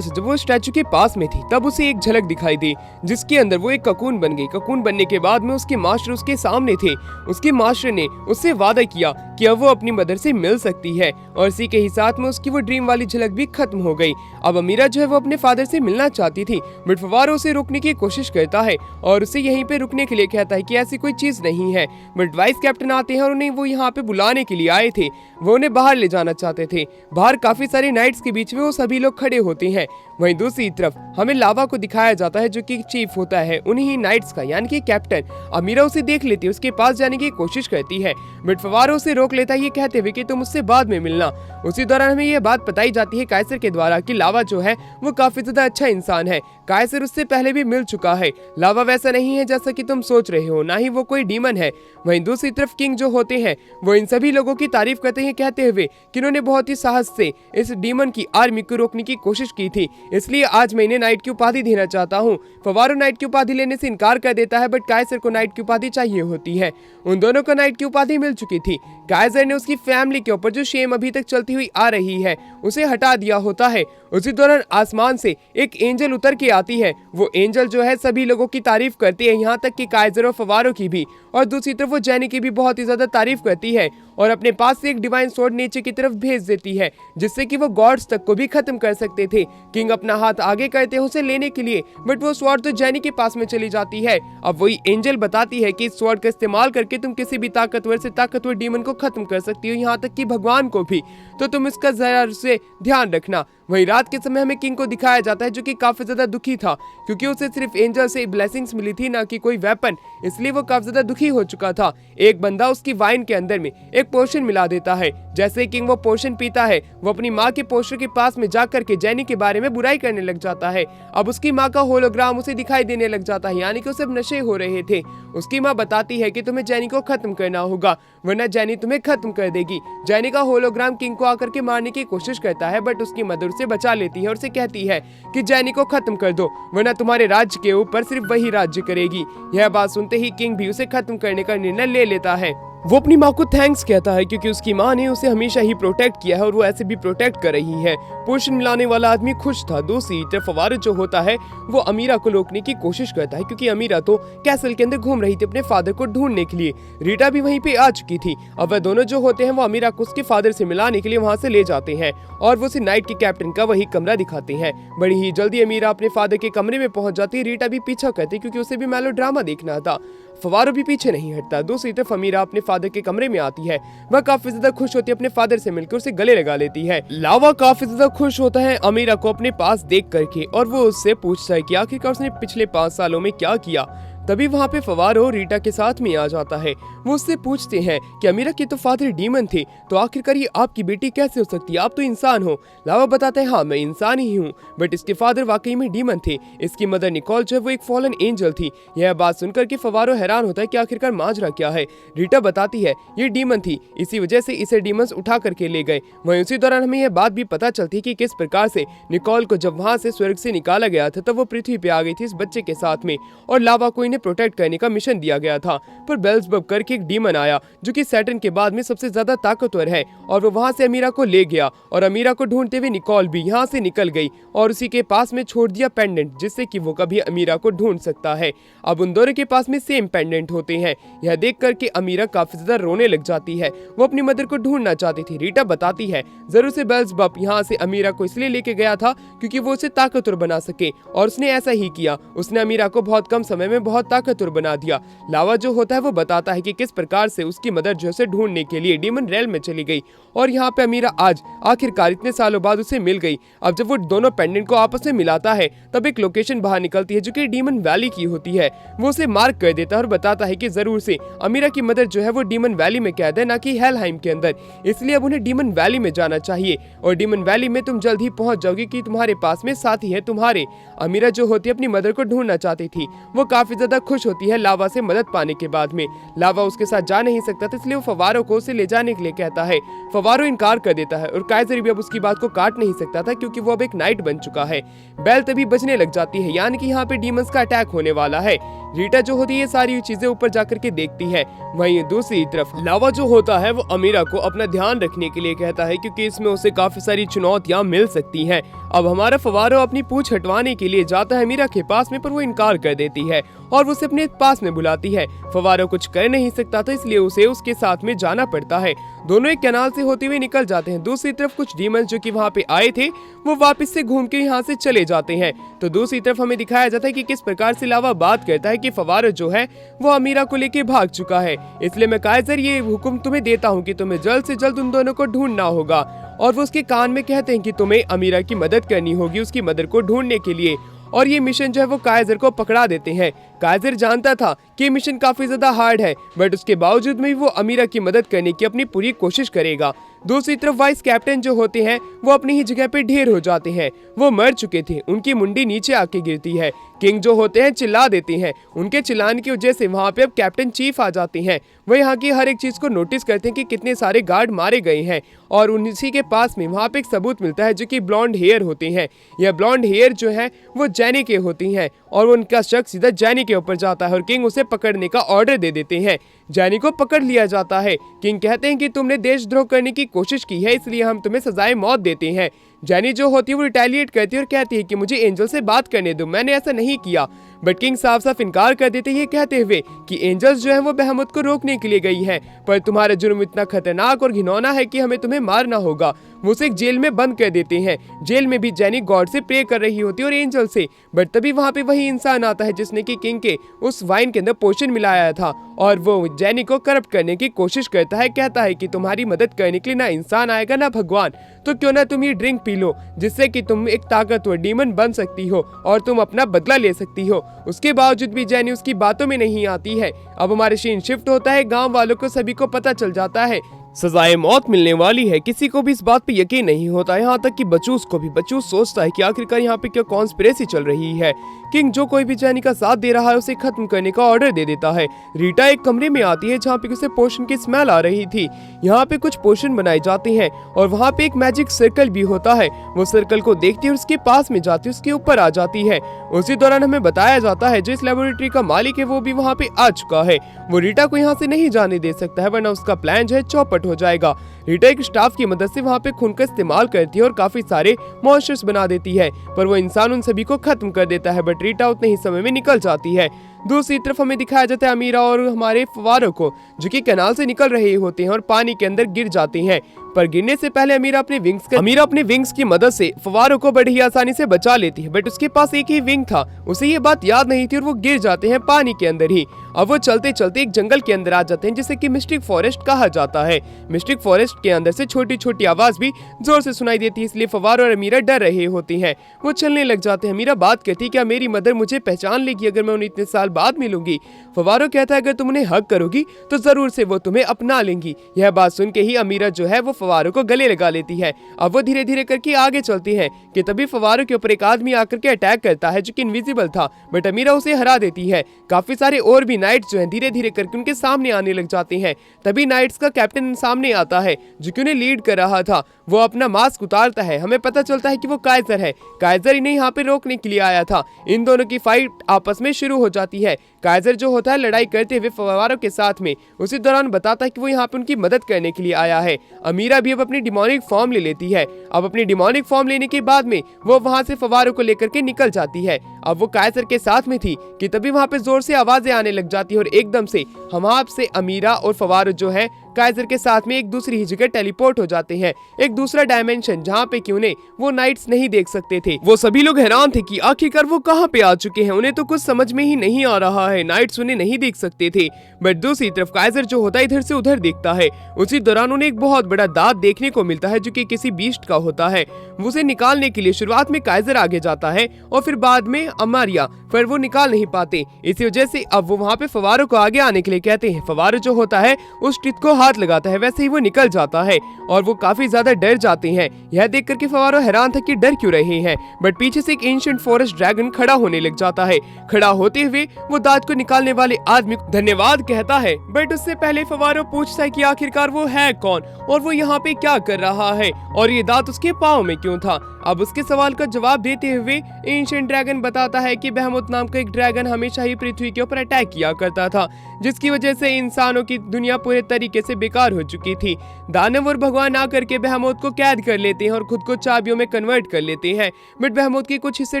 से जब वो स्टैचू के पास में थी तब उसे एक झलक दिखाई दी, जिसके अंदर वो एक ककून बन गई। ककून बनने के बाद में उसके मास्टर उसके सामने थे। उसके मास्टर ने उससे वादा किया कि अब वो अपनी मदर से मिल सकती है, और इसी के ही साथ में उसकी वो ड्रीम वाली झलक भी खत्म हो गई। अब अमीरा जो है वो अपने फादर से मिलना चाहती थी, बट फवारो उसे रोकने की कोशिश करता है और उसे यहीं पे रुकने के लिए कहता है कि ऐसी कोई चीज नहीं है। बट वाइस कैप्टन आते हैं और उन्हें वो यहाँ पे बुलाने के लिए आए थे। वो उन्हें बाहर ले जाना चाहते थे। बाहर काफी सारे नाइट्स के बीच में वो सभी लोग खड़े होते हैं। वहीं दूसरी तरफ हमें लावा को दिखाया जाता है, जो कि चीफ होता है उन्हीं नाइट्स का, यानी कि कैप्टन। अमीरा उसे देख लेती है, उसके पास जाने की कोशिश करती है, बट फवारो उसे रोक लेता है, ये कहते हुए कि तुम उससे बाद में मिलना। उसी दौरान हमें यह बात बताई जाती है कायसर के द्वारा कि लावा जो है वो काफी ज्यादा अच्छा इंसान है। कायसर उससे पहले भी मिल चुका है। लावा वैसा नहीं है जैसा कि तुम सोच रहे हो, ना ही वो कोई डीमन है। वहीं दूसरी तरफ किंग जो होते हैं वो इन सभी लोगों की तारीफ करते हैं, कहते हुए कि उन्होंने बहुत ही साहस से इस डीमन की आर्मी को रोकने की कोशिश की थी, इसलिए आज मैं इन्हें नाइट की उपाधि देना चाहता हूँ। फवारो नाइट की उपाधि लेने से इनकार कर देता है, बट कायसर को नाइट की उपाधि चाहिए होती है। उन दोनों को नाइट की उपाधि मिल चुकी थी। कायसर ने उसकी फैमिली के ऊपर जो शेम अभी तक चलती हुई आ रही है उसे हटा दिया होता है। उसी दौरान आसमान से एक एंजल उतर के आती है। वो एंजल जो है सभी लोगों की तारीफ करती है, यहाँ तक कि कायसर और फवारो की भी, और दूसरी तरफ वो जैनी की भी बहुत ही ज्यादा तारीफ करती है और अपने पास से एक डिवाइन स्वॉर्ड नीचे की तरफ भेज देती है, जिससे कि वो गॉड्स तक को भी खत्म कर सकते थे। किंग अपना हाथ आगे करते हैं उसे लेने के लिए, बट वो स्वॉर्ड तो जैनी के पास में चली जाती है। अब वही एंजल बताती है कि इस स्वॉर्ड का इस्तेमाल करके तुम किसी भी ताकतवर से ताकतवर डीमन को खत्म कर सकती हो, यहाँ तक कि भगवान को भी, तो तुम इसका जरा से ध्यान रखना। वही रात के समय हमें किंग को दिखाया जाता है, जो कि काफी ज्यादा दुखी था, क्योंकि उसे सिर्फ एंजल से ब्लेसिंग्स मिली थी, ना कि कोई वेपन, इसलिए वो काफी ज्यादा दुखी हो चुका था। एक बंदा उसकी वाइन के अंदर में एक पोशन मिला देता है। जैसे किंग वो पोशन पीता है, वो अपनी माँ के पोस्टर के पास में जाकर के जैनी के बारे में बुराई करने लग जाता है। अब उसकी माँ का होलोग्राम उसे दिखाई देने लग जाता है, यानी कि उसे नशे हो रहे थे। उसकी माँ बताती है कि तुम्हें जैनी को खत्म करना होगा, वरना जैनी तुम्हें खत्म कर देगी। जैनी का होलोग्राम किंग को आकर के मारने की कोशिश करता है, बट उसकी मदर उसे बचा लेती है और उसे कहती है कि जैनी को खत्म कर दो, वरना तुम्हारे राज्य के ऊपर सिर्फ वही राज्य करेगी। यह बात सुनते ही किंग भी उसे खत्म करने का निर्णय ले लेता है। वो अपनी माँ को थैंक्स कहता है, क्योंकि उसकी माँ ने उसे हमेशा ही प्रोटेक्ट किया है और वो ऐसे भी प्रोटेक्ट कर रही है। पोषण मिलाने वाला आदमी खुश था। दूसरी तरफ फवारो जो होता है वो अमीरा को रोकने की कोशिश करता है, क्योंकि अमीरा तो कैसल के अंदर घूम रही थी अपने फादर को ढूंढने के लिए। रीटा भी वहीं पे आ चुकी थी। अब वह दोनों जो होते हैं वो अमीरा को उसके फादर से मिलाने के लिए वहाँ से ले जाते हैं और वो उसे नाइट के कैप्टन का वही कमरा दिखाते हैं। बड़ी ही जल्दी अमीरा अपने फादर के कमरे में पहुंच जाती है। रीटा भी पीछा करती, क्योंकि उसे भी मेलोड्रामा देखना था। फवारो भी पीछे नहीं हटता। दूसरी तरफ अमीरा अपने फादर के कमरे में आती है। वह काफी ज्यादा खुश होती है, अपने फादर से मिलकर उसे गले लगा लेती है। लावा काफी ज्यादा खुश होता है अमीरा को अपने पास देख करके, और वो उससे पूछता है कि आखिरकार उसने पिछले 5 सालों में क्या किया। तभी वहाँ पे फवारो रीटा के साथ में आ जाता है। वो उससे पूछते हैं कि अमीरा के तो फादर डीमन थे, तो आखिरकार ये आपकी बेटी कैसे हो सकती है, आप तो इंसान हो। लावा बताता है हाँ मैं इंसान ही हूँ, बट इसके फादर वाकई में डीमन थे। इसकी मदर निकोल जो है वो एक फॉलन एंजल थी। यह बात सुनकर के फवारो हैरान होता है कि आखिरकार माजरा क्या है। रीटा बताती है ये डीमन थी, इसी वजह से इसे डीमंस उठा करके ले गए। वहीं उसी दौरान हमें यह बात भी पता चलती है कि किस प्रकार से निकोल को जब वहाँ से स्वर्ग से निकाला गया था तब वो पृथ्वी पे आ गई थी इस बच्चे के साथ में, और लावा को इन्हें प्रोटेक्ट करने का मिशन दिया गया था। पर बेल्ज़ेबब करके एक डीमन आया जो कि सैटर्न के बाद में सबसे ज्यादा ताकतवर है, और वो वहां से अमीरा को ले गया, और अमीरा को ढूंढते हुए निकोल भी यहाँ से निकल गई और उसी के पास में छोड़ दिया पेंडेंट, जिससे कि वो कभी अमीरा को ढूंढ सकता है। अब उन दोनों के पास में सेम पेंडेंट होते हैं। यह देख करके अमीरा काफी ज्यादा रोने लग जाती है। वो अपनी मदर को ढूंढना चाहती थी। रीटा बताती है जरूर से बेल्ज़ेबब यहाँ से अमीरा को इसलिए लेके गया था क्योंकि वो उसे ताकतवर बना सके, और उसने ऐसा ही किया। उसने अमीरा को बहुत कम समय में बहुत ताकतवर बना दिया। लावा जो होता है वो बताता है कि किस प्रकार से उसकी मदर जो है ढूंढने के लिए डीमन रेल में चली गई, और यहाँ पे अमीरा आज आखिरकार इतने सालों बाद उसे मिल गई। अब जब वो दोनों पेंडेंट को आपस में मिलाता है तब एक लोकेशन बाहर निकलती है जो कि डीमन वैली की होती है। वो उसे मार्क कर देता है और बताता है कि जरूर से अमीरा की मदर जो है वो डीमन वैली में कैद है, ना कि हेलहाइम के अंदर, इसलिए अब उन्हें डीमन वैली में जाना चाहिए, और डीमन वैली में तुम जल्द ही पहुंच जाओगी कि तुम्हारे पास में साथी है तुम्हारे। अमीरा जो होती है अपनी मदर को ढूंढना चाहती थी। वो काफी ज्यादा ज्यादा खुश होती है लावा से मदद पाने के बाद में। लावा उसके साथ जा नहीं सकता था, इसलिए वो फवारो को उसे ले जाने के लिए कहता है। फवारो इनकार कर देता है और काइजर भी अब उसकी बात को काट नहीं सकता था, क्योंकि वो अब एक नाइट बन चुका है। बेल तभी बजने लग जाती है, यानी कि यहाँ पे डीमंस का अटैक होने वाला है। रीटा जो होती है सारी चीजें ऊपर जाकर के देखती है। वहीं दूसरी तरफ लावा जो होता है वो अमीरा को अपना ध्यान रखने के लिए कहता है, क्योंकि इसमें उसे काफी सारी चुनौतियां मिल सकती हैं। अब हमारा फवारो अपनी पूंछ हटवाने के लिए जाता है अमीरा के पास में, पर वो इनकार कर देती है और वो उसे अपने पास में बुलाती है। फवारो कुछ कर नहीं सकता था, इसलिए उसे उसके साथ में जाना पड़ता है। दोनों एक कैनाल से होते हुए निकल जाते हैं। दूसरी तरफ कुछ डीमंस जो कि वहाँ पे आए थे वो वापस से घूम के यहाँ से चले जाते हैं। तो दूसरी तरफ हमें दिखाया जाता है कि किस प्रकार से लावा बात करता है कि फवारो जो है वो अमीरा को लेके भाग चुका है, इसलिए मैं काइजर ये हुक्म तुम्हें देता हूँ कि तुम्हें जल्द से जल्द उन दोनों को ढूंढना होगा। और वो उसके कान में कहते हैं कि तुम्हें अमीरा की मदद करनी होगी उसकी मदर को ढूंढने के लिए। और ये मिशन जो है वो काइजर को पकड़ा देते हैं। काइजर जानता था कि ये मिशन काफी ज्यादा हार्ड है, बट उसके बावजूद में वो अमीरा की मदद करने की अपनी पूरी कोशिश करेगा। दूसरी तरफ वाइस कैप्टन जो होते हैं वो अपनी ही जगह पे ढेर हो जाते हैं। वो मर चुके थे, उनकी मुंडी नीचे आके गिरती है। किंग जो होते हैं चिल्ला देते हैं, उनके चिल्लाने की वजह से वहाँ पे अब कैप्टन चीफ आ जाते हैं। वो यहाँ की हर एक चीज को नोटिस करते हैं कि कितने सारे गार्ड मारे गए हैं, और उसी के पास में वहाँ पे एक सबूत मिलता है जो कि ब्लॉन्ड हेयर होते हैं। यह ब्लॉन्ड हेयर जो है वो जैनी के होती हैं, और उनका शक सीधा जैनी के ऊपर जाता है और किंग उसे पकड़ने का ऑर्डर दे देते हैं। जैनी को पकड़ लिया जाता है। किंग कहते हैं कि तुमने देशद्रोह करने की कोशिश की है, इसलिए हम तुम्हें सजाए मौत देते हैं। जैनी जो होती है वो रिटेलिएट करती है और कहती है कि मुझे एंजल से बात करने दो, मैंने ऐसा नहीं किया। बट किंग साफ साफ इनकार कर देते हैं, कहते हुए कि एंजल्स जो है वो बहमत को रोकने के लिए गई है, पर तुम्हारा जुर्म इतना खतरनाक और घिनौना है कि हमें तुम्हें मारना होगा। वो उसे एक जेल में बंद कर देते हैं। जेल में भी जैनी गॉड से प्रे कर रही होती है और एंजल से, बट तभी वहाँ पे वही इंसान आता है जिसने कि किंग के उस वाइन के अंदर पोशन मिलाया था, और वो जैनी को करप्ट करने की कोशिश करता है। कहता है कि तुम्हारी मदद करने के लिए ना इंसान आएगा ना भगवान, तो क्यों ना तुम ये ड्रिंक पी लो, जिससे कि तुम एक ताकतवर डीमन बन सकती हो और तुम अपना बदला ले सकती हो। उसके बावजूद भी जैनी उसकी बातों में नहीं आती है। अब हमारे सीन शिफ्ट होता है, गांव वालों को सभी को पता चल जाता है सजाए मौत मिलने वाली है। किसी को भी इस बात पे यकीन नहीं होता, यहाँ तक कि बचूस को भी। बचूस सोचता है कि आखिरकार यहाँ पे क्या कॉन्स्पिरेसी चल रही है। किंग जो कोई भी जैनी का साथ दे रहा है उसे खत्म करने का ऑर्डर दे देता है। रीटा एक कमरे में आती है जहाँ पे उसे पोशन की स्मेल आ रही थी। यहाँ पे कुछ पोशन बनाए जाते हैं और वहाँ पे एक मैजिक सर्कल भी होता है। वो सर्कल को देखती है और उसके पास में जाती है, उसके ऊपर आ जाती है। उसी दौरान हमें बताया जाता है जो इस लेबोरेटरी का मालिक है वो भी वहाँ पे आ चुका है। वो रीटा को यहाँ से नहीं जाने दे सकता है, वरना उसका प्लान जो है चौपट हो जाएगा। रीटा एक स्टाफ की मदद से वहाँ पे खून का इस्तेमाल करती है और काफी सारे मॉन्स्टर्स बना देती है, पर वो इंसान उन सभी को खत्म कर देता है। बट रीटा उतने ही समय में निकल जाती है। दूसरी तरफ हमें दिखाया जाता है अमीरा और हमारे फवारों को, जो कि कैनाल से निकल रहे होते हैं और पानी के अंदर गिर जाते हैं। पर गिरने से पहले अमीरा अपने विंग्स की मदद से फवारों को बड़ी ही आसानी से बचा लेती है, बट उसके पास एक ही विंग था, उसे ये बात याद नहीं थी और वो गिर जाते हैं पानी के अंदर ही। अब वो चलते चलते एक जंगल के अंदर आ जाते हैं जिसे कि मिस्टिक फॉरेस्ट कहा जाता है। मिस्टिक फॉरेस्ट के अंदर से छोटी छोटी आवाज भी जोर से सुनाई देती है, इसलिए फवारो और अमीरा डर रहे होती हैं। वो चलने लग जाते हैं। अमीरा बात कहती है क्या मेरी मदर मुझे पहचान लेगी अगर मैं उन्हें इतने साल बाद मिलूंगी? फवारो कहता है अगर तुम उन्हें हक करोगी तो जरूर से वो तुम्हें अपना लेंगी। यह बात सुन के ही अमीरा जो है वो फवारो को गले लगा लेती है। अब वो धीरे धीरे करके आगे चलती है कि तभी फवारो के ऊपर एक आदमी आकर के अटैक करता है जो कि इनविजिबल था, बट अमीरा उसे हरा देती है। काफी सारे और भी नाइट्स जो हैं धीरे धीरे करके उनके सामने आने लग जाते हैं। तभी नाइट्स का कैप्टन सामने आता है जो कि उन्हें लीड कर रहा था। वो अपना मास्क उतारता है, हमें पता चलता है कि वो काइजर है। काइजर इन्हें यहाँ पे रोकने के लिए आया था। इन दोनों की फाइट आपस में शुरू हो जाती है। काइजर जो होता है लड़ाई करते हुए फवारों के साथ में, उसी दौरान बताता है कि वो यहाँ पे उनकी मदद करने के लिए आया है। अमीरा भी अब अपनी डिमोनिक फॉर्म ले लेती है। अब अपनी डिमोनिक फॉर्म लेने के बाद में वो वहां से फवारों को लेकर के निकल जाती है। अब वो काइजर के साथ में थी कि तभी वहां पे जोर से आवाजें आने लग जाती है और एकदम से हम आपसे अमीरा और फवारो जो है काइजर के साथ में एक दूसरी ही जगह टेलीपोर्ट हो जाते हैं, एक दूसरा डायमेंशन जहाँ पे कि उन्हें वो नाइट्स नहीं देख सकते थे। वो सभी लोग हैरान थे कि आखिरकार वो कहाँ पे आ चुके हैं, उन्हें तो कुछ समझ में ही नहीं आ रहा है, नाइट्स उन्हें नहीं देख सकते थे। बट दूसरी तरफ काइजर जो होता है इधर से उधर देखता है। उसी दौरान उन्हें एक बहुत बड़ा दांत देखने को मिलता है जो कि किसी बीस्ट का होता है। उसे निकालने के लिए शुरुआत में काइजर आगे जाता है और फिर बाद में अमारिया पर वो निकाल नहीं पाते। इसी वजह से अब वो वहाँ पे फवारों को आगे आने के लिए कहते हैं। फवारो जो होता है उस टित को हाथ लगाता है, वैसे ही वो निकल जाता है और वो काफी ज्यादा डर जाते हैं। यह देख करके फवारो हैरान था कि डर क्यों रहे हैं, बट पीछे से एक एंशिएंट फॉरेस्ट ड्रैगन खड़ा होने लग जाता है। खड़ा होते हुए वो दांत को निकालने वाले आदमी को धन्यवाद कहता है, बट उससे पहले फवारो पूछता है कि आखिरकार वो है कौन और वो यहाँ पे क्या कर रहा है और ये दांत उसके पाँव में क्यों था। अब उसके सवाल का जवाब देते हुए एंशिएंट ड्रैगन बताता है कि बहमुत नाम का एक ड्रैगन हमेशा ही पृथ्वी के ऊपर अटैक किया करता था, जिसकी वजह से इंसानों की दुनिया पूरे तरीके से बेकार हो चुकी थी। दानव और भगवान आकर के बहमुत को कैद कर लेते हैं और खुद को चाबियों में कन्वर्ट कर लेते हैं, बट बहमुत के कुछ हिस्से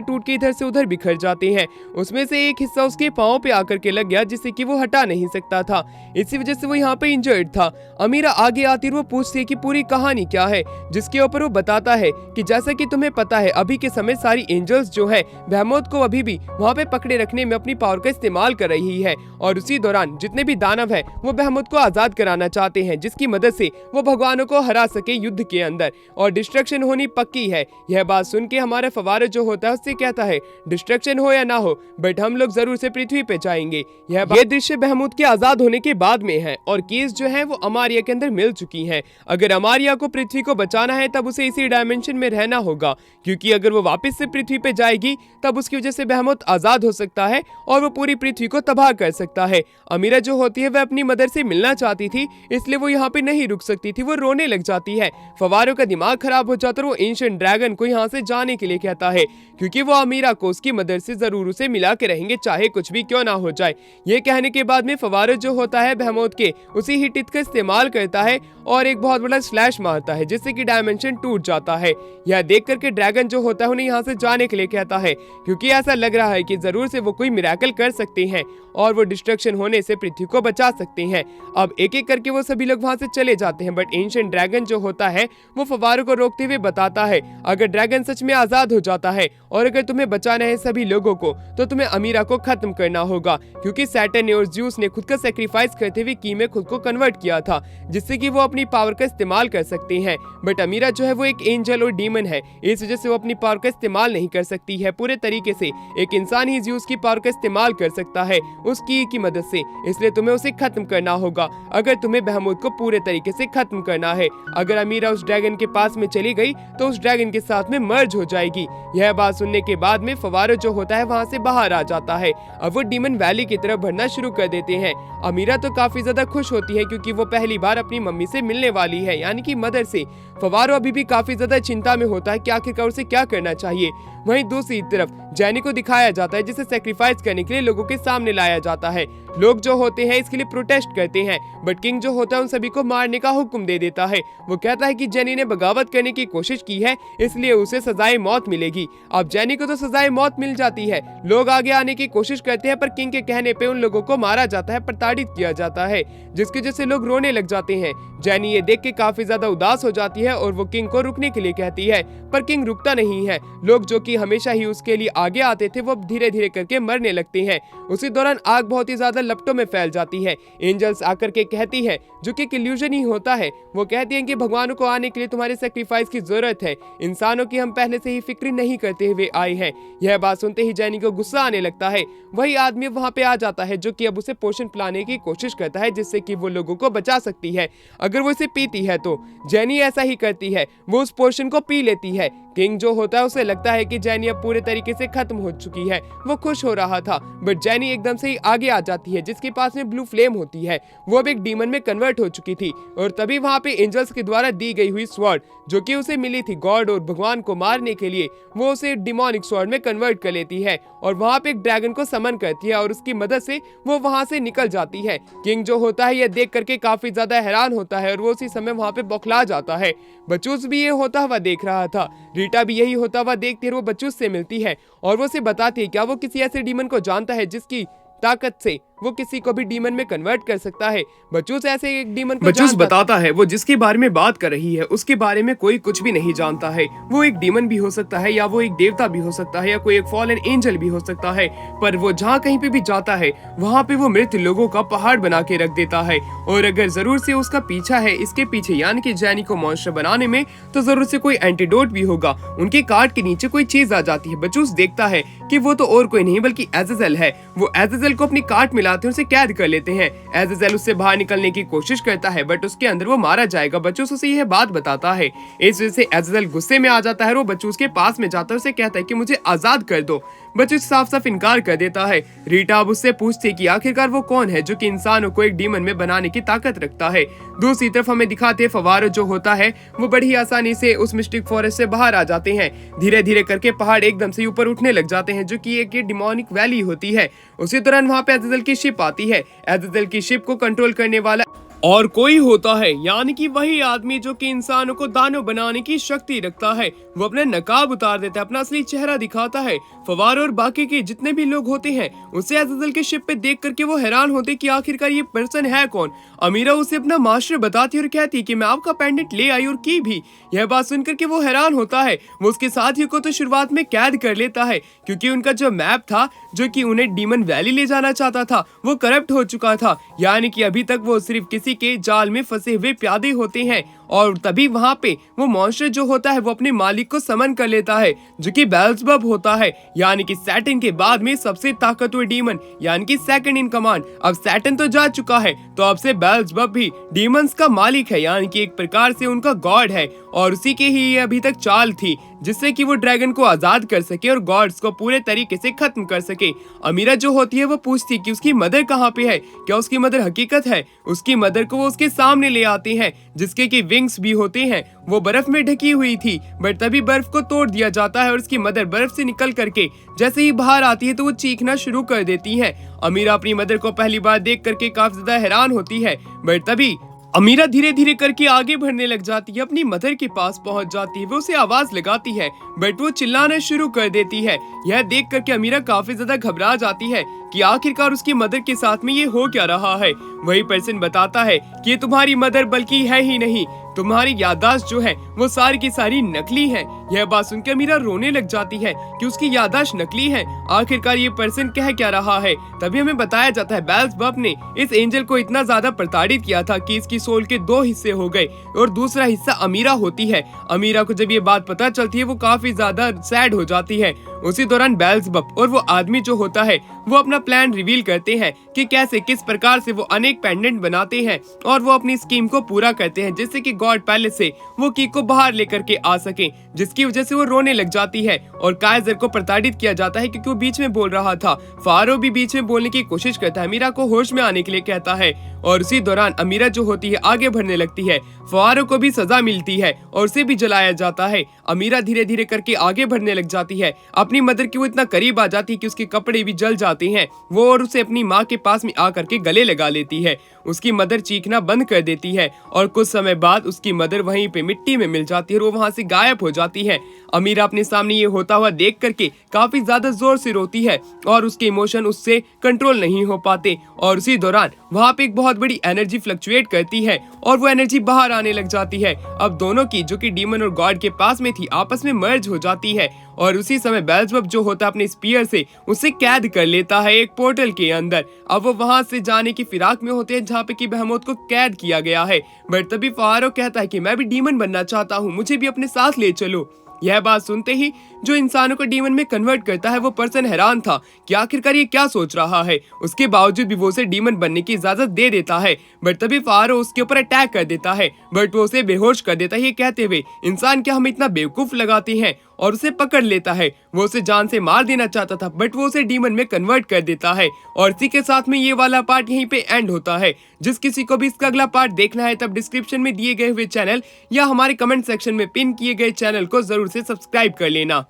टूट के इधर से उधर बिखर जाते हैं। उसमें से एक हिस्सा उसके पाँव पे आकर के लग गया, जिससे कि वो हटा नहीं सकता था। इसी वजह से वो यहाँ पे इंजर्ड था। अमीरा आगे आती है, वो पूछती है कि पूरी कहानी क्या है, जिसके ऊपर वो बताता है कि जैसा कि तुम्हें पता है अभी के समय सारी एंजल्स जो है बहमुत को अभी भी वहाँ पे पकड़े रखने में अपनी पावर का इस्तेमाल कर रही है और उसी दौरान जितने भी दानव है वो बहमुत को आजाद कराना चाहते हैं, जिसकी मदद से वो भगवानों को हरा सके युद्ध के अंदर और डिस्ट्रक्शन होनी पक्की है। यह बात सुन के हमारा फवारा जो होता है उससे कहता है डिस्ट्रक्शन हो या ना हो बट हम लोग जरूर से पृथ्वी पे जाएंगे। यह दृश्य बहमुत के आजाद होने के बाद में है और केस जो है वो अमारिया के अंदर मिल चुकी है। अगर अमारिया को पृथ्वी को बचाना है तब उसे इसी डायमेंशन में रहना होगा, क्योंकि अगर वो वापस से पृथ्वी पे जाएगी तब उसकी वजह से बहमुत आजाद हो सकता है और वो पूरी पृथ्वी को तबाह कर सकता है। अमीरा जो होती है वह अपनी मदर से मिलना चाहती थी, इसलिए वो यहाँ पे नहीं रुक सकती थी, वो रोने लग जाती है। फवारों का दिमाग खराब हो जाता है, वो एंशिएंट ड्रैगन को यहाँ से जाने के लिए कहता है, क्योंकि वो अमीरा को उसकी मदर से जरूर उसे मिला के रहेंगे, चाहे कुछ भी क्यों ना हो जाए। ये कहने के बाद में फवारो जो होता है बहमुत के उसी ही टित का इस्तेमाल करता है और एक बहुत बड़ा स्लैश मारता है, जिससे कि डायमेंशन टूट जाता है। यह देख करके ड्रैगन जो होता है उन्हें यहाँ से जाने के लिए कहता है, क्योंकि ऐसा लग रहा है कि जरूर से वो कोई मिरेकल कर सकते हैं और वो डिस्ट्रक्शन होने से पृथ्वी को बचा सकते हैं। अब एक एक करके वो सभी लोग वहां से चले जाते हैं, बट एंशिएंट ड्रैगन जो होता है वो फवारों को रोकते हुए बताता है, अगर ड्रैगन सच में आजाद हो जाता है और अगर तुम्हें बचाना है सभी लोगों को तो तुम्हें अमीरा को खत्म करना होगा, क्योंकि सैटर्न ने और ज़्यूस ने खुद का सेक्रीफाइस करते हुए की में खुद को कन्वर्ट किया था, जिससे कि वो अपनी पावर का इस्तेमाल कर सकते हैं। बट अमीरा जो है वो एक एंजल और डीमन है, इस वजह से वो अपनी पावर का इस्तेमाल नहीं कर सकती है पूरे तरीके से। एक इंसान ही ज़्यूस की पावर का इस्तेमाल कर सकता है उसकी की मदद से, इसलिए तुम्हें उसे खत्म करना होगा अगर तुम्हें बहमुत को पूरे तरीके से खत्म करना है। अगर अमीरा उस ड्रैगन के पास में चली गई तो उस ड्रैगन के साथ में मर्ज हो जाएगी। यह बात सुनने के बाद में फवारो जो होता है वहां से बाहर आ जाता है। अब वो डीमन वैली की तरफ बढ़ना शुरू कर देते हैं। अमीरा तो काफी ज्यादा खुश होती है क्योंकि वो पहली बार अपनी मम्मी से मिलने वाली है, यानी कि मदर से। फवारो अभी भी काफी ज्यादा चिंता में होता है कि आखिरकार उसे क्या करना चाहिए। वहीं दूसरी तरफ जैनी को दिखाया जाता है, जिसे सैक्रिफाइस करने के लिए लोगों के सामने लाया जाता है। लोग जो होते हैं इसके लिए प्रोटेस्ट करते हैं, बट किंग जो होता है उन सभी को मारने का हुक्म दे देता है। वो कहता है कि जेनी ने बगावत करने की कोशिश की है, इसलिए उसे सजाए मौत मिलेगी। अब जेनी को तो सजाए मौत मिल जाती है। लोग आगे आने की कोशिश करते हैं, पर किंग के कहने पे उन लोगों को मारा जाता है, प्रताड़ित किया जाता है, जिसकी वजह से लोग रोने लग जाते हैं। जेनी ये देख के काफी ज्यादा उदास हो जाती है और वो किंग को रुकने के लिए कहती है, पर किंग रुकता नहीं है। लोग जो कि हमेशा ही उसके लिए आगे आते थे वो धीरे धीरे करके मरने लगते हैं। उसी दौरान आग बहुत ही ज्यादा लपटों में फैल जाती है। एंजल्स आकर के कहती है, जो कि एक इल्यूजन ही होता है, वो कहती है कि भगवानों को आने के लिए तुम्हारे सैक्रिफाइस की जरूरत है, इंसानों की हम पहले से ही फिक्र नहीं करते हुए आए हैं। यह बात सुनते ही जेनी को गुस्सा आने लगता है। वही आदमी वहां पे आ जाता है जो कि अब उसे पोषण पिलाने की कोशिश करता है, जिससे कि वो लोगों को बचा सकती है अगर वो इसे पीती है तो। जेनी ऐसा ही करती है, वो उस पोषण को पी लेती है। किंग जो होता है उसे लगता है कि जेनी अब पूरे तरीके से खत्म हो चुकी है। वो खुश हो रहा था, बट जेनी एकदम से ही आगे आ जाती है, जिसके पास में ब्लू फ्लेम होती है। वो अब एक डीमन में कन्वर्ट हो चुकी थी और तभी वहां पे एंजल्स के द्वारा दी गई हुई स्वॉर्ड, जो कि उसे मिली थी गॉड और भगवान को मारने के लिए, वो उसे डिमोनिक स्वॉर्ड में कन्वर्ट कर लेती है और वहां पे एक ड्रैगन को समन करती है और उसकी मदद से वो वहां से निकल जाती है। किंग जो होता है यह देख करके काफी ज्यादा हैरान होता है और वो उसी समय वहां पे बौखला जाता है। बचूस भी ये होता हुआ देख रहा था। रीटा भी यही होता हुआ देखती है, वो बचूस से मिलती है और वो उसे बताती है क्या वो किसी ऐसे डीमन को जानता है जिसकी ताकत से वो किसी को भी डीमन में कन्वर्ट कर सकता है। बचूस ऐसे एक डीमन को बचूस बताता है वो जिसके बारे में बात कर रही है उसके बारे में कोई कुछ भी नहीं जानता है। वो एक डीमन भी हो सकता है या वो एक देवता भी हो सकता है या कोई एक फॉलन एंजल भी हो सकता है, पर वो जहाँ कहीं पे भी जाता है वहाँ पे वो मृत लोगों का पहाड़ बना के रख देता है। और अगर जरूर से उसका पीछा है इसके पीछे यानी कि जैनी को मॉन्स्टर बनाने में, तो जरूर से कोई एंटीडोट भी होगा। उनके कार्ड के नीचे कोई चीज आ जाती है। बचूस देखता है कि वो तो और कोई नहीं बल्कि एज़ेज़ेल है। वो एज़ेज़ेल को अपनी कार्ड मिलाते हैं, उसे कैद कर लेते हैं। एज़ेज़ेल उससे बाहर निकलने की कोशिश करता है बट उसके अंदर वो मारा जाएगा। बचूस उसे यह बात बताता है। इस वजह से एज़ेज़ेल गुस्से में आ जाता है। वो बचूस के पास में जाता है, उसे कहता है कि मुझे आजाद कर दो। बचूस साफ साफ इनकार कर देता है। रीटा अब उससे पूछती है कि आखिरकार वो कौन है जो कि इंसानों को एक डीमन में बनाने की ताकत रखता है। दूसरी तरफ हमें दिखाते हैं फवारो जो होता है वो बड़ी आसानी से उस मिस्टिक फॉरेस्ट से बाहर आ जाते हैं। धीरे धीरे करके पहाड़ एकदम से ऊपर उठने लग जाते हैं जो कि एक डिमोनिक वैली होती है। उसी दौरान वहाँ पे एज़ेज़ेल की शिप आती है। एज़ेज़ेल की शिप को कंट्रोल करने वाला और कोई होता है, यानी कि वही आदमी जो कि इंसानों को दानव बनाने की शक्ति रखता है। वो अपना नकाब उतार देता है, अपना असली चेहरा दिखाता है। फवारो और बाकी के जितने भी लोग होते हैं उसे एज़ेज़ेल के शिप पे देख करके वो हैरान होते कि आखिरकार ये पर्सन है कौन। अमीरा उसे अपना मास्टर बताती और कहती है कि मैं आपका पेंडेंट ले आई और की भी। यह बात सुनकर के वो हैरान होता है। वो उसके साथियों को तो शुरुआत में कैद कर लेता है क्योंकि उनका जो मैप था जो कि उन्हें डीमन वैली ले जाना चाहता था वो करप्ट हो चुका था, यानी कि अभी तक वो सिर्फ किसी के जाल में फंसे हुए प्यादे होते हैं। और तभी वहाँ पे वो मॉन्स्टर जो होता है वो अपने मालिक को समन कर लेता है जो कि बेल्ज़ेबब होता है, यानी कि सैटर्न के बाद में सबसे ताकतवर डीमन, यानी कि सेकंड इन कमांड। अब सैटर्न तो जा चुका है तो अब से बेल्ज़ेबब भी डीमंस का मालिक है, यानी कि एक प्रकार से उनका गॉड है। और उसी के ही ये अभी तक चाल थी जिससे कि वो ड्रैगन को आजाद कर सके और गॉड्स को पूरे तरीके से खत्म कर सके। अमीरा जो होती है वो पूछती कि उसकी मदर कहाँ पे है, क्या उसकी मदर हकीकत है। उसकी मदर को वो उसके सामने ले आते हैं जिसके कि विंग्स भी होते हैं। वो बर्फ में ढकी हुई थी बट तभी बर्फ को तोड़ दिया जाता है और उसकी मदर बर्फ से निकल करके जैसे ही बाहर आती है तो वो चीखना शुरू कर देती है। अमीरा अपनी मदर को पहली बार देख करके काफी ज्यादा हैरान होती है बट तभी अमीरा धीरे धीरे करके आगे बढ़ने लग जाती है, अपनी मदर के पास पहुंच जाती है। वो उसे आवाज लगाती है बट वो चिल्लाना शुरू कर देती है। यह देख करके अमीरा काफी ज्यादा घबरा जाती है कि आखिरकार उसकी मदर के साथ में ये हो क्या रहा है। वही पर्सन बताता है कि ये तुम्हारी मदर बल्कि है ही नहीं, तुम्हारी याददाश्त जो है वो सारी की सारी नकली है। यह बात सुनकर अमीरा रोने लग जाती है कि उसकी याददाश्त नकली है। आखिरकार ये पर्सन कह क्या रहा है। तभी हमें बताया जाता है बेल्ज़ेबब ने इस एंजल को इतना ज्यादा प्रताड़ित किया था कि इसकी सोल के 2 हिस्से हो गए और दूसरा हिस्सा अमीरा होती है। अमीरा को जब ये बात पता चलती है वो काफी ज्यादा सैड हो जाती है। उसी दौरान बेल्ज़ेबब और वो आदमी जो होता है वो अपना प्लान रिवील करते हैं कि कैसे किस प्रकार से वो अनेक पेंडेंट बनाते हैं और वो अपनी स्कीम को पूरा करते हैं जिससे कि गॉड पैलेस से वो की को बाहर लेकर के आ सके, जिसकी वजह से वो रोने लग जाती है। और काइजर को प्रताड़ित किया जाता है क्योंकि वो बीच में बोल रहा था। फारो भी बीच में बोलने की कोशिश करता है, अमीरा को होश में आने के लिए कहता है। और उसी दौरान अमीरा जो होती है आगे बढ़ने लगती है। फारो को भी सजा मिलती है और उसे भी जलाया जाता है। अमीरा धीरे धीरे करके आगे बढ़ने लग जाती है। अपनी मदर की वो इतना करीब आ जाती है कि उसके कपड़े भी जल जाते हैं। वो और उसे अपनी माँ के पास में आकर के गले लगा लेती है। उसकी मदर चीखना बंद कर देती है और कुछ समय बाद उसकी मदर वहीं पे मिट्टी में मिल जाती है और वो वहां से गायब हो जाती है। अमीरा अपने सामने ये होता हुआ देख करके काफी ज्यादा जोर से रोती है और उसके इमोशन उससे कंट्रोल नहीं हो पाते। और उसी दौरान वहाँ पे एक बहुत बड़ी एनर्जी फ्लक्चुएट करती है और वो एनर्जी बाहर आने लग जाती है। अब दोनों की जो कि डीमन और गॉड के पास में थी आपस में मर्ज हो जाती है। और उसी समय बेल्ज़ेबब जो होता है अपने स्पीयर से उसे कैद कर लेता है एक पोर्टल के अंदर। अब वो वहां से जाने की फिराक में होते हैं जहाँ पे कि बेहेमोथ को कैद किया गया है। बट तभी फारो कहता है कि मैं भी डीमन बनना चाहता हूँ, मुझे भी अपने साथ ले चलो। यह बात सुनते ही जो इंसानों को डीमन में कन्वर्ट करता है वो पर्सन हैरान था कि आखिरकार ये क्या सोच रहा है। उसके बावजूद भी वो उसे डीमन बनने की इजाजत दे देता है। बट तभी फारो उसके ऊपर अटैक कर देता है बट वो उसे बेहोश कर देता है, ये कहते हुए इंसान क्या हम इतना बेवकूफ लगाते हैं, और उसे पकड़ लेता है। वो उसे जान से मार देना चाहता था बट वो उसे डीमन में कन्वर्ट कर देता है। और इसी के साथ में ये वाला पार्ट यहीं पे एंड होता है। जिस किसी को भी इसका अगला पार्ट देखना है तब डिस्क्रिप्शन में दिए गए हुए चैनल या हमारे कमेंट सेक्शन में पिन किए गए चैनल को जरूर से सब्सक्राइब कर लेना।